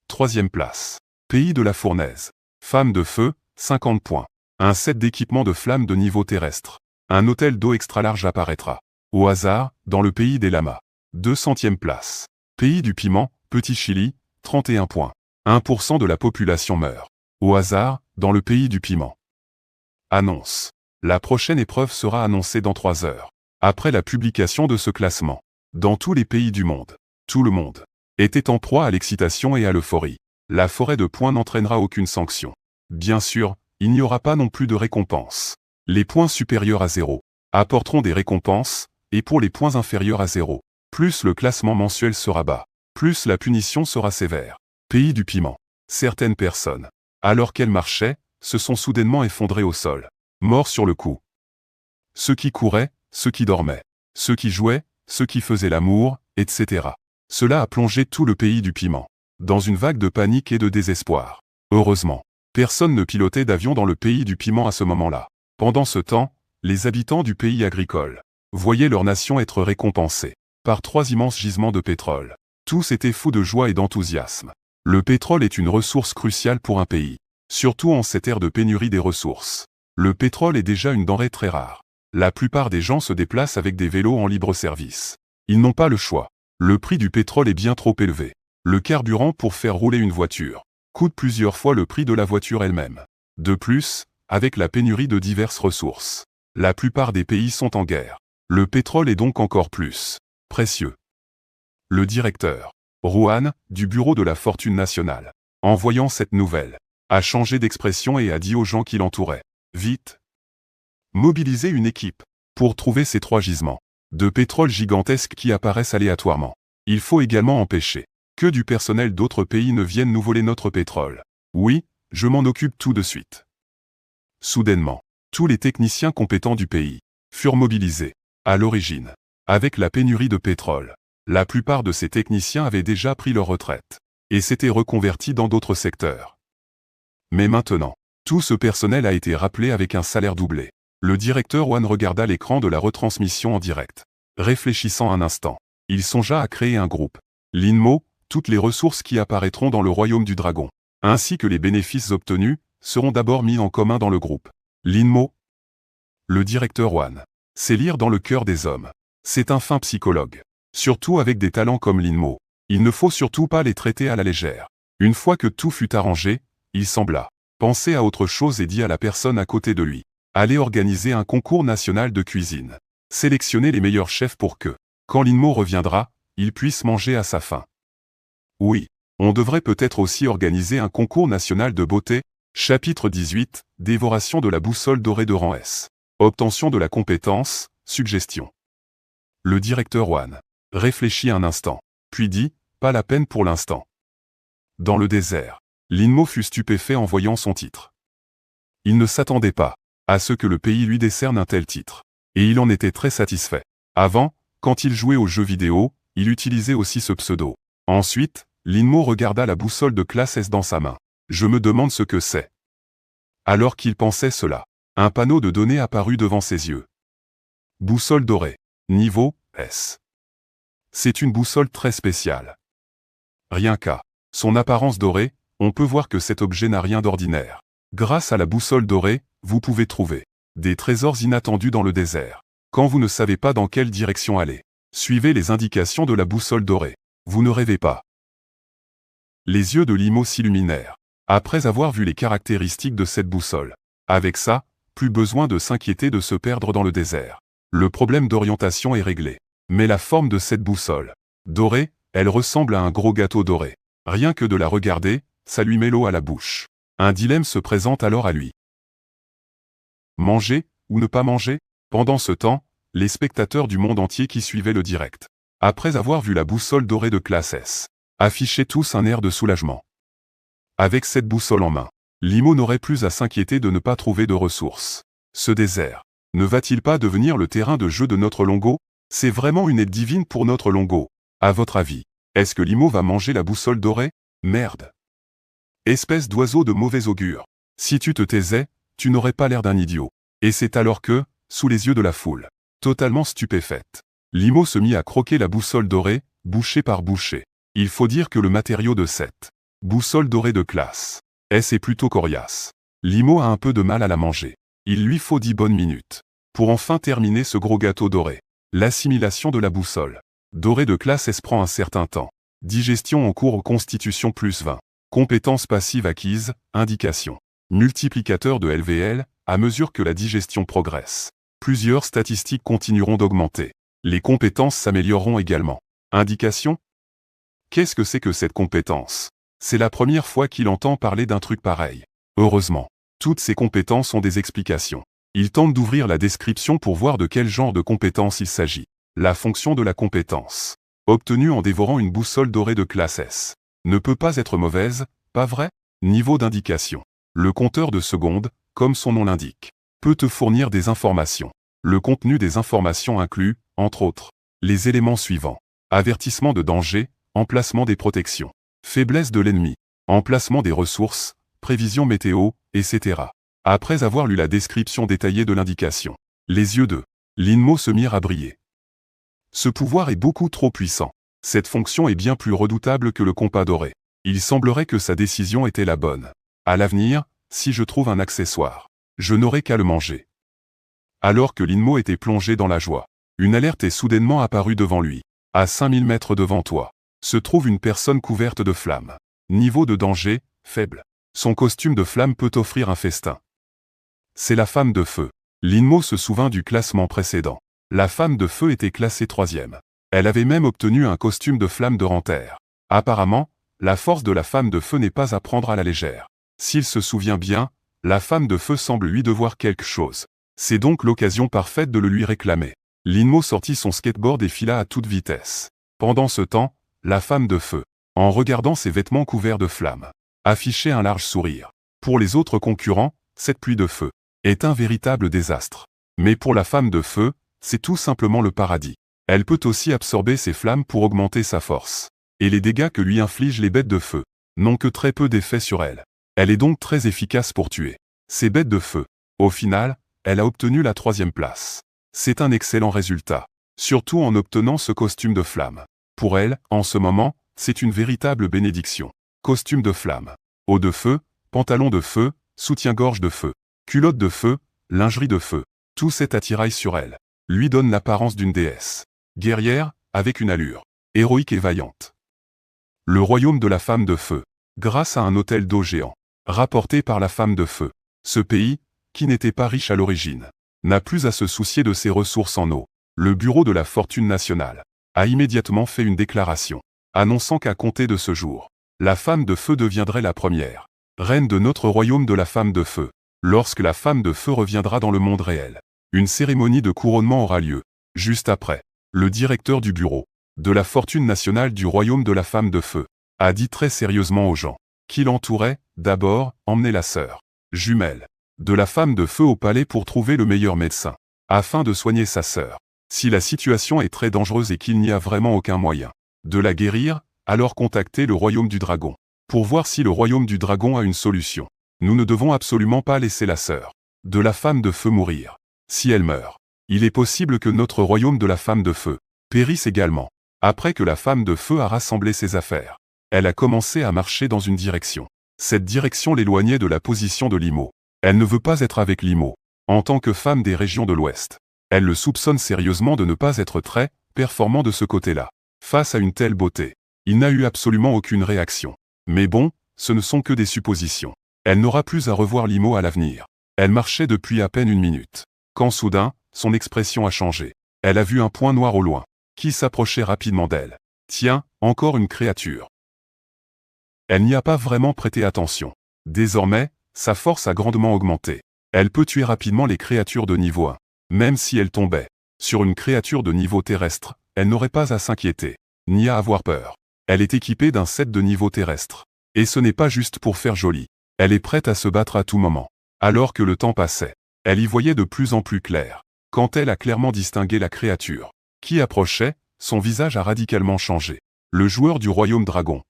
Troisième place. Pays de la fournaise. Femme de feu, 50 points. Un set d'équipements de flammes de niveau terrestre. Un hôtel d'eau extra large apparaîtra. Au hasard, dans le pays des lamas. 200e place. Pays du piment, Petit Chili, 31 points. 1% de la population meurt. Au hasard, dans le pays du piment. Annonce. La prochaine épreuve sera annoncée dans 3 heures. Après la publication de ce classement. Dans tous les pays du monde. Tout le monde était en proie à l'excitation et à l'euphorie. La forêt de points n'entraînera aucune sanction. Bien sûr, il n'y aura pas non plus de récompense. Les points supérieurs à 0 apporteront des récompenses, et pour les points inférieurs à 0, plus le classement mensuel sera bas, plus la punition sera sévère. Pays du piment. Certaines personnes, alors qu'elles marchaient, se sont soudainement effondrées au sol, morts sur le coup. Ceux qui couraient, ceux qui dormaient, ceux qui jouaient, ceux qui faisaient l'amour, etc. Cela a plongé tout le pays du piment dans une vague de panique et de désespoir. Heureusement, personne ne pilotait d'avion dans le pays du piment à ce moment-là. Pendant ce temps, les habitants du pays agricole voyaient leur nation être récompensée par 3 immenses gisements de pétrole. Tous étaient fous de joie et d'enthousiasme. Le pétrole est une ressource cruciale pour un pays, surtout en cette ère de pénurie des ressources. Le pétrole est déjà une denrée très rare. La plupart des gens se déplacent avec des vélos en libre service. Ils n'ont pas le choix. Le prix du pétrole est bien trop élevé. Le carburant pour faire rouler une voiture coûte plusieurs fois le prix de la voiture elle-même. De plus, avec la pénurie de diverses ressources, la plupart des pays sont en guerre. Le pétrole est donc encore plus précieux. Le directeur, Rouhan, du Bureau de la Fortune nationale, en voyant cette nouvelle, a changé d'expression et a dit aux gens qui l'entouraient, « Vite, mobilisez une équipe pour trouver ces 3 gisements de pétrole gigantesques qui apparaissent aléatoirement. Il faut également empêcher que du personnel d'autres pays ne vienne nous voler notre pétrole. Oui, je m'en occupe tout de suite. » Soudainement, tous les techniciens compétents du pays furent mobilisés. À l'origine, avec la pénurie de pétrole, la plupart de ces techniciens avaient déjà pris leur retraite et s'étaient reconvertis dans d'autres secteurs. Mais maintenant, tout ce personnel a été rappelé avec un salaire doublé. Le directeur Wan regarda l'écran de la retransmission en direct. Réfléchissant un instant, il songea à créer un groupe. L'INMO, toutes les ressources qui apparaîtront dans le royaume du dragon, ainsi que les bénéfices obtenus, seront d'abord mis en commun dans le groupe. L'INMO. Le directeur Wan sait lire dans le cœur des hommes. C'est un fin psychologue. Surtout avec des talents comme l'INMO. Il ne faut surtout pas les traiter à la légère. Une fois que tout fut arrangé, il sembla penser à autre chose et dit à la personne à côté de lui, « Allez organiser un concours national de cuisine. Sélectionnez les meilleurs chefs pour que, quand l'INMO reviendra, il puisse manger à sa faim. » Oui, on devrait peut-être aussi organiser un concours national de beauté. Chapitre 18, Dévoration de la boussole dorée de rang S. Obtention de la compétence, suggestion. Le directeur Wan réfléchit un instant, puis dit, pas la peine pour l'instant. Dans le désert, l'INMO fut stupéfait en voyant son titre. Il ne s'attendait pas à ce que le pays lui décerne un tel titre, et il en était très satisfait. Avant, quand il jouait aux jeux vidéo, il utilisait aussi ce pseudo. Ensuite, l'INMO regarda la boussole de classe S dans sa main. Je me demande ce que c'est. Alors qu'il pensait cela, un panneau de données apparut devant ses yeux. Boussole dorée. Niveau S. C'est une boussole très spéciale. Rien qu'à son apparence dorée, on peut voir que cet objet n'a rien d'ordinaire. Grâce à la boussole dorée, vous pouvez trouver des trésors inattendus dans le désert. Quand vous ne savez pas dans quelle direction aller, suivez les indications de la boussole dorée. Vous ne rêvez pas. Les yeux de l'INMO s'illuminèrent, après avoir vu les caractéristiques de cette boussole. Avec ça, plus besoin de s'inquiéter de se perdre dans le désert. Le problème d'orientation est réglé. Mais la forme de cette boussole dorée, elle ressemble à un gros gâteau doré. Rien que de la regarder, ça lui met l'eau à la bouche. Un dilemme se présente alors à lui. Manger, ou ne pas manger? Pendant ce temps, les spectateurs du monde entier qui suivaient le direct, après avoir vu la boussole dorée de classe S, affichaient tous un air de soulagement. Avec cette boussole en main, l'INMO n'aurait plus à s'inquiéter de ne pas trouver de ressources. Ce désert ne va-t-il pas devenir le terrain de jeu de notre Longo? C'est vraiment une aide divine pour notre Longo. À votre avis, est-ce que l'INMO va manger la boussole dorée? Merde. Espèce d'oiseau de mauvais augure. Si tu te taisais, tu n'aurais pas l'air d'un idiot. Et c'est alors que, sous les yeux de la foule, totalement stupéfaite, l'INMO se mit à croquer la boussole dorée, bouchée par bouchée. Il faut dire que le matériau de cette boussole dorée de classe S est plutôt coriace. Limo a un peu de mal à la manger. Il lui faut 10 bonnes minutes. Pour enfin terminer ce gros gâteau doré. L'assimilation de la boussole. Doré de classe S prend un certain temps. Digestion en cours, constitution plus 20. Compétences passives acquises, indication. Multiplicateur de LVL, à mesure que la digestion progresse. Plusieurs statistiques continueront d'augmenter. Les compétences s'amélioreront également. Indication. Qu'est-ce que c'est que cette compétence? C'est la première fois qu'il entend parler d'un truc pareil. Heureusement, toutes ces compétences ont des explications. Il tente d'ouvrir la description pour voir de quel genre de compétence il s'agit. La fonction de la compétence, obtenue en dévorant une boussole dorée de classe S, ne peut pas être mauvaise, pas vrai? Niveau d'indication. Le compteur de secondes, comme son nom l'indique, peut te fournir des informations. Le contenu des informations inclut, entre autres, les éléments suivants. Avertissement de danger, emplacement des protections, faiblesse de l'ennemi, emplacement des ressources, prévision météo, etc. Après avoir lu la description détaillée de l'indication, les yeux de Linmo se mirent à briller. Ce pouvoir est beaucoup trop puissant. Cette fonction est bien plus redoutable que le compas doré. Il semblerait que sa décision était la bonne. À l'avenir, si je trouve un accessoire, je n'aurai qu'à le manger. Alors que Linmo était plongé dans la joie, une alerte est soudainement apparue devant lui. À 5000 mètres devant toi, se trouve une personne couverte de flammes. Niveau de danger, faible. Son costume de flamme peut offrir un festin. C'est la femme de feu. Linmo se souvint du classement précédent. La femme de feu était classée 3e. Elle avait même obtenu un costume de flamme de Ranter. Apparemment, la force de la femme de feu n'est pas à prendre à la légère. S'il se souvient bien, la femme de feu semble lui devoir quelque chose. C'est donc l'occasion parfaite de le lui réclamer. Linmo sortit son skateboard et fila à toute vitesse. Pendant ce temps, la femme de feu, en regardant ses vêtements couverts de flammes, affichait un large sourire. Pour les autres concurrents, cette pluie de feu est un véritable désastre. Mais pour la femme de feu, c'est tout simplement le paradis. Elle peut aussi absorber ces flammes pour augmenter sa force. Et les dégâts que lui infligent les bêtes de feu n'ont que très peu d'effet sur elle. Elle est donc très efficace pour tuer ces bêtes de feu. Au final, elle a obtenu la 3e place. C'est un excellent résultat, surtout en obtenant ce costume de flamme. Pour elle, en ce moment, c'est une véritable bénédiction. Costume de flamme, haut de feu, pantalon de feu, soutien-gorge de feu, culotte de feu, lingerie de feu. Tout cet attirail sur elle lui donne l'apparence d'une déesse. Guerrière, avec une allure héroïque et vaillante. Le royaume de la femme de feu, grâce à un hôtel d'eau géant, rapporté par la femme de feu. Ce pays, qui n'était pas riche à l'origine, n'a plus à se soucier de ses ressources en eau. Le bureau de la fortune nationale a immédiatement fait une déclaration, annonçant qu'à compter de ce jour, la femme de feu deviendrait la première reine de notre royaume de la femme de feu. Lorsque la femme de feu reviendra dans le monde réel, une cérémonie de couronnement aura lieu. Juste après, le directeur du bureau de la fortune nationale du royaume de la femme de feu a dit très sérieusement aux gens qui l'entouraient, d'abord, emmenez la sœur jumelle de la femme de feu au palais pour trouver le meilleur médecin, afin de soigner sa sœur. Si la situation est très dangereuse et qu'il n'y a vraiment aucun moyen de la guérir, alors contactez le royaume du dragon, pour voir si le royaume du dragon a une solution. Nous ne devons absolument pas laisser la sœur de la femme de feu mourir. Si elle meurt, il est possible que notre royaume de la femme de feu périsse également. Après que la femme de feu a rassemblé ses affaires, elle a commencé à marcher dans une direction. Cette direction l'éloignait de la position de Limo. Elle ne veut pas être avec Limo. En tant que femme des régions de l'Ouest, elle le soupçonne sérieusement de ne pas être très performant de ce côté-là. Face à une telle beauté, il n'a eu absolument aucune réaction. Mais bon, ce ne sont que des suppositions. Elle n'aura plus à revoir Limo à l'avenir. Elle marchait depuis à peine une minute, quand soudain, son expression a changé. Elle a vu un point noir au loin, qui s'approchait rapidement d'elle. Tiens, encore une créature. Elle n'y a pas vraiment prêté attention. Désormais, sa force a grandement augmenté. Elle peut tuer rapidement les créatures de niveau 1. Même si elle tombait sur une créature de niveau terrestre, elle n'aurait pas à s'inquiéter, ni à avoir peur. Elle est équipée d'un set de niveau terrestre. Et ce n'est pas juste pour faire joli. Elle est prête à se battre à tout moment. Alors que le temps passait, elle y voyait de plus en plus clair. Quand elle a clairement distingué la créature qui approchait, son visage a radicalement changé. Le joueur du royaume dragon.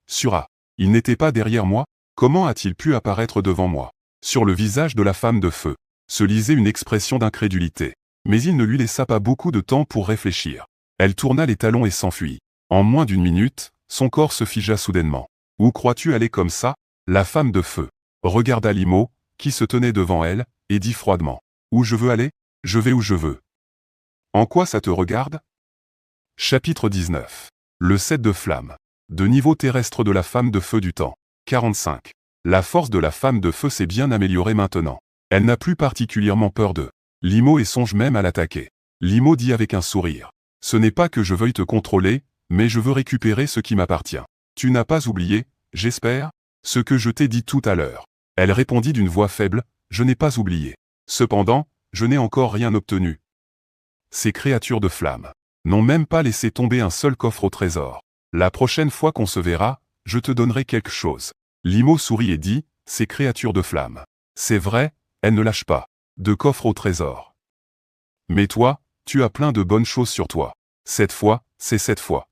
Sura, il n'était pas derrière moi? Comment a-t-il pu apparaître devant moi? Sur le visage de la femme de feu se lisait une expression d'incrédulité. Mais il ne lui laissa pas beaucoup de temps pour réfléchir. Elle tourna les talons et s'enfuit. En moins d'une minute, son corps se figea soudainement. Où crois-tu aller comme ça? La femme de feu regarda Limo, qui se tenait devant elle, et dit froidement. Où je veux aller? Je vais où je veux. En quoi ça te regarde? Chapitre 19. Le 7 de flamme. De niveau terrestre de la femme de feu du temps. 45. La force de la femme de feu s'est bien améliorée maintenant. Elle n'a plus particulièrement peur de Limo et songe même à l'attaquer. Limo dit avec un sourire. Ce n'est pas que je veuille te contrôler, mais je veux récupérer ce qui m'appartient. Tu n'as pas oublié, j'espère, ce que je t'ai dit tout à l'heure. Elle répondit d'une voix faible, je n'ai pas oublié. Cependant, je n'ai encore rien obtenu. Ces créatures de flamme n'ont même pas laissé tomber un seul coffre au trésor. La prochaine fois qu'on se verra, je te donnerai quelque chose. Limo sourit et dit, ces créatures de flamme. C'est vrai, elles ne lâchent pas de coffre au trésor. Mais toi, tu as plein de bonnes choses sur toi. Cette fois, c'est cette fois.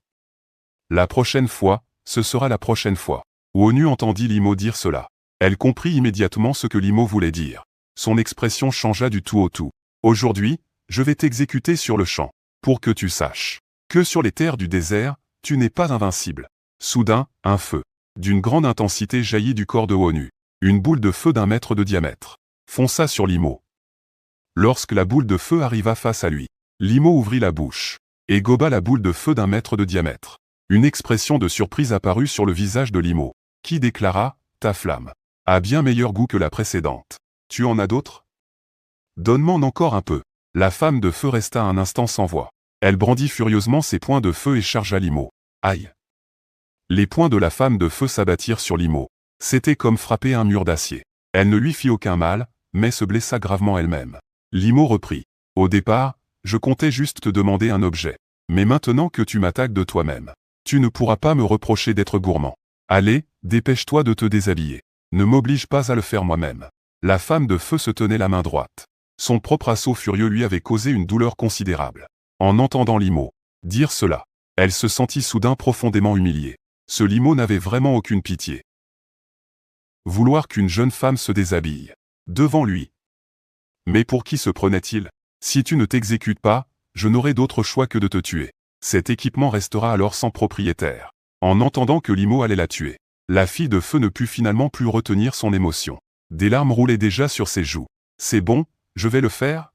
La prochaine fois, ce sera la prochaine fois. Wonu entendit Limo dire cela. Elle comprit immédiatement ce que Limo voulait dire. Son expression changea du tout au tout. Aujourd'hui, je vais t'exécuter sur le champ, pour que tu saches que sur les terres du désert, tu n'es pas invincible. Soudain, un feu d'une grande intensité jaillit du corps de Wonu. Une boule de feu d'1 mètre de diamètre fonça sur Limo. Lorsque la boule de feu arriva face à lui, Limo ouvrit la bouche et goba la boule de feu d'1 mètre de diamètre. Une expression de surprise apparut sur le visage de Limo, qui déclara « Ta flamme a bien meilleur goût que la précédente. Tu en as d'autres? Donne-m'en encore un peu. » La femme de feu resta un instant sans voix. Elle brandit furieusement ses poings de feu et chargea Limo. Aïe! Les poings de la femme de feu s'abattirent sur Limo. C'était comme frapper un mur d'acier. Elle ne lui fit aucun mal, mais se blessa gravement elle-même. Limo reprit. Au départ, je comptais juste te demander un objet. Mais maintenant que tu m'attaques de toi-même, tu ne pourras pas me reprocher d'être gourmand. Allez, dépêche-toi de te déshabiller. Ne m'oblige pas à le faire moi-même. La femme de feu se tenait la main droite. Son propre assaut furieux lui avait causé une douleur considérable. En entendant Limo dire cela, elle se sentit soudain profondément humiliée. Ce Limo n'avait vraiment aucune pitié. Vouloir qu'une jeune femme se déshabille devant lui. Mais pour qui se prenait-il? Si tu ne t'exécutes pas, je n'aurai d'autre choix que de te tuer. Cet équipement restera alors sans propriétaire. En entendant que Limo allait la tuer, la fille de feu ne put finalement plus retenir son émotion. Des larmes roulaient déjà sur ses joues. C'est bon, je vais le faire?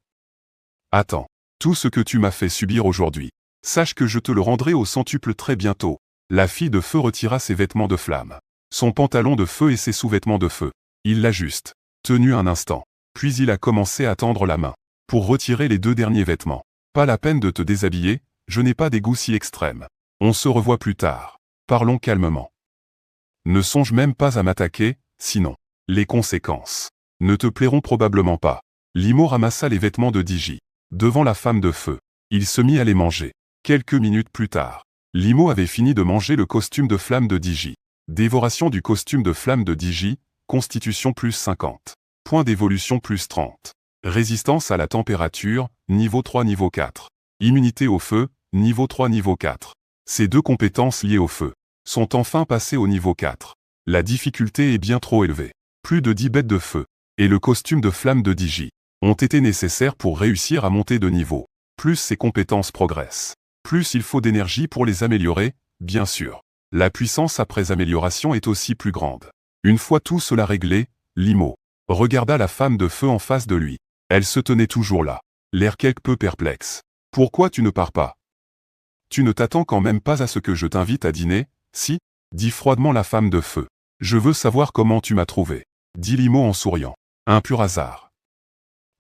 Attends. Tout ce que tu m'as fait subir aujourd'hui, sache que je te le rendrai au centuple très bientôt. La fille de feu retira ses vêtements de flamme, son pantalon de feu et ses sous-vêtements de feu. Il l'a juste tenu un instant, puis il a commencé à tendre la main pour retirer les 2 derniers vêtements. Pas la peine de te déshabiller, je n'ai pas des goûts si extrêmes. On se revoit plus tard. Parlons calmement. Ne songe même pas à m'attaquer, sinon, les conséquences ne te plairont probablement pas. Limo ramassa les vêtements de Digi devant la femme de feu. Il se mit à les manger. Quelques minutes plus tard, Limo avait fini de manger le costume de flamme de Digi. Dévoration du costume de flamme de Digi, constitution plus 50. Point d'évolution plus 30. Résistance à la température, niveau 3 niveau 4. Immunité au feu, niveau 3 niveau 4. Ces 2 compétences liées au feu sont enfin passées au niveau 4. La difficulté est bien trop élevée. Plus de 10 bêtes de feu et le costume de flamme de Digi ont été nécessaires pour réussir à monter de niveau. Plus ces compétences progressent, plus il faut d'énergie pour les améliorer, bien sûr. La puissance après amélioration est aussi plus grande. Une fois tout cela réglé, Limo regarda la femme de feu en face de lui. Elle se tenait toujours là, l'air quelque peu perplexe. Pourquoi tu ne pars pas? Tu ne t'attends quand même pas à ce que je t'invite à dîner, si? Dit froidement la femme de feu. Je veux savoir comment tu m'as trouvé, dit Limo en souriant. Un pur hasard.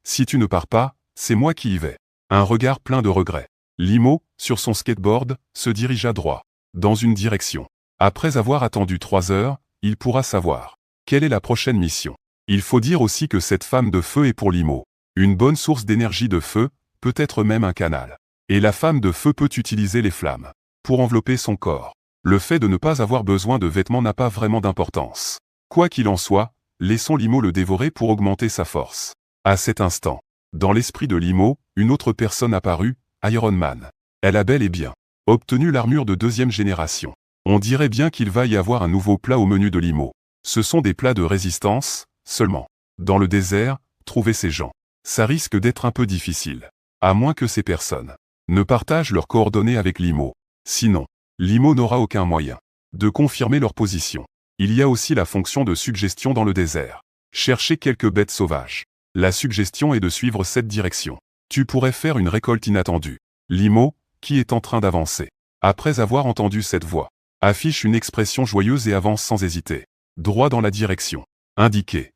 Si tu ne pars pas, c'est moi qui y vais. Un regard plein de regret. Limo, sur son skateboard, se dirigea droit dans une direction. Après avoir attendu 3 heures, il pourra savoir quelle est la prochaine mission. Il faut dire aussi que cette femme de feu est pour Limo une bonne source d'énergie de feu, peut-être même un canal. Et la femme de feu peut utiliser les flammes pour envelopper son corps. Le fait de ne pas avoir besoin de vêtements n'a pas vraiment d'importance. Quoi qu'il en soit, laissons Limo le dévorer pour augmenter sa force. À cet instant, dans l'esprit de Limo, une autre personne apparut, Iron Man. Elle a bel et bien obtenu l'armure de 2e génération. On dirait bien qu'il va y avoir un nouveau plat au menu de Limo. Ce sont des plats de résistance, seulement. Dans le désert, trouver ces gens, ça risque d'être un peu difficile. À moins que ces personnes ne partagent leurs coordonnées avec Limo. Sinon, Limo n'aura aucun moyen de confirmer leur position. Il y a aussi la fonction de suggestion dans le désert. Cherchez quelques bêtes sauvages. La suggestion est de suivre cette direction. Tu pourrais faire une récolte inattendue. L'IMO, qui est en train d'avancer, après avoir entendu cette voix, affiche une expression joyeuse et avance sans hésiter, droit dans la direction indiquée.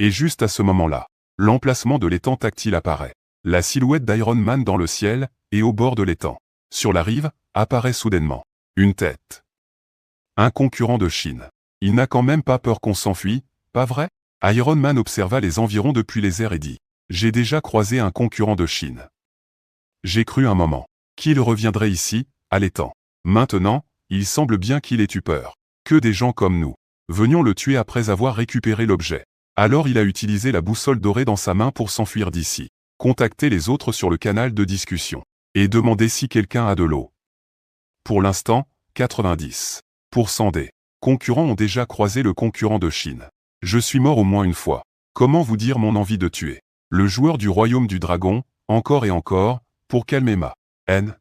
Et juste à ce moment-là, l'emplacement de l'étang tactile apparaît. La silhouette d'Iron Man dans le ciel, et au bord de l'étang, sur la rive, apparaît soudainement une tête. Un concurrent de Chine. Il n'a quand même pas peur qu'on s'enfuit, pas vrai? Iron Man observa les environs depuis les airs et dit « J'ai déjà croisé un concurrent de Chine. J'ai cru un moment qu'il reviendrait ici, à l'étang. Maintenant, il semble bien qu'il ait eu peur. Que des gens comme nous venions le tuer après avoir récupéré l'objet. Alors il a utilisé la boussole dorée dans sa main pour s'enfuir d'ici. Contacter les autres sur le canal de discussion. Et demander si quelqu'un a de l'eau. Pour l'instant, 90% des concurrents ont déjà croisé le concurrent de Chine. Je suis mort au moins une fois. Comment vous dire mon envie de tuer le joueur du royaume du dragon, encore et encore, pour calmer ma haine.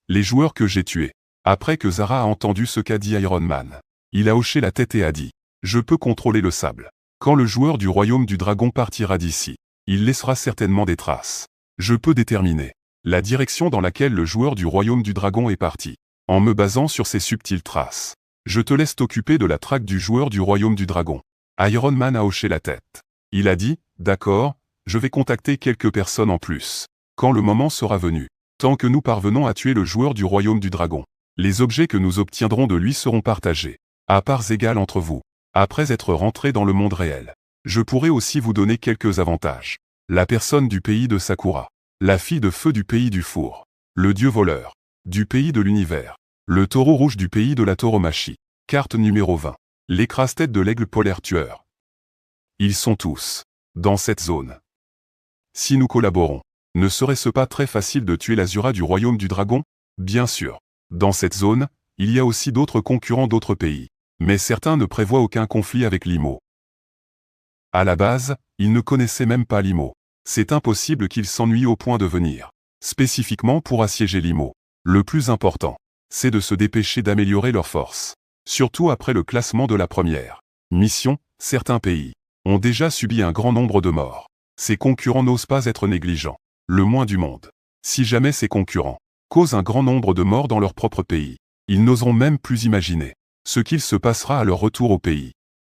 Les joueurs que j'ai tués. Après que Zara a entendu ce qu'a dit Iron Man, il a hoché la tête et a dit « Je peux contrôler le sable. Quand le joueur du royaume du dragon partira d'ici, il laissera certainement des traces. Je peux déterminer la direction dans laquelle le joueur du royaume du dragon est parti, en me basant sur ces subtiles traces. Je te laisse t'occuper de la traque du joueur du royaume du dragon. » Iron Man a hoché la tête. Il a dit « D'accord, je vais contacter quelques personnes en plus. Quand le moment sera venu, tant que nous parvenons à tuer le joueur du royaume du dragon, les objets que nous obtiendrons de lui seront partagés, à parts égales entre vous. Après être rentré dans le monde réel, je pourrai aussi vous donner quelques avantages. La personne du pays de Sakura, la fille de feu du pays du four, le dieu voleur, du pays de l'univers, le taureau rouge du pays de la tauromachie, carte numéro 20, l'écrase-tête de l'aigle polaire tueur. Ils sont tous dans cette zone. Si nous collaborons, ne serait-ce pas très facile de tuer l'Azura du royaume du dragon? Bien sûr. Dans cette zone, il y a aussi d'autres concurrents d'autres pays. Mais certains ne prévoient aucun conflit avec l'IMO. À la base, ils ne connaissaient même pas l'IMO. C'est impossible qu'ils s'ennuient au point de venir spécifiquement pour assiéger l'IMO. Le plus important, c'est de se dépêcher d'améliorer leurs forces. Surtout après le classement de la première mission, certains pays ont déjà subi un grand nombre de morts. Ces concurrents n'osent pas être négligents, le moins du monde. Si jamais ces concurrents causent un grand nombre de morts dans leur propre pays, ils n'oseront même plus imaginer ce qu'il se passera à leur retour au pays.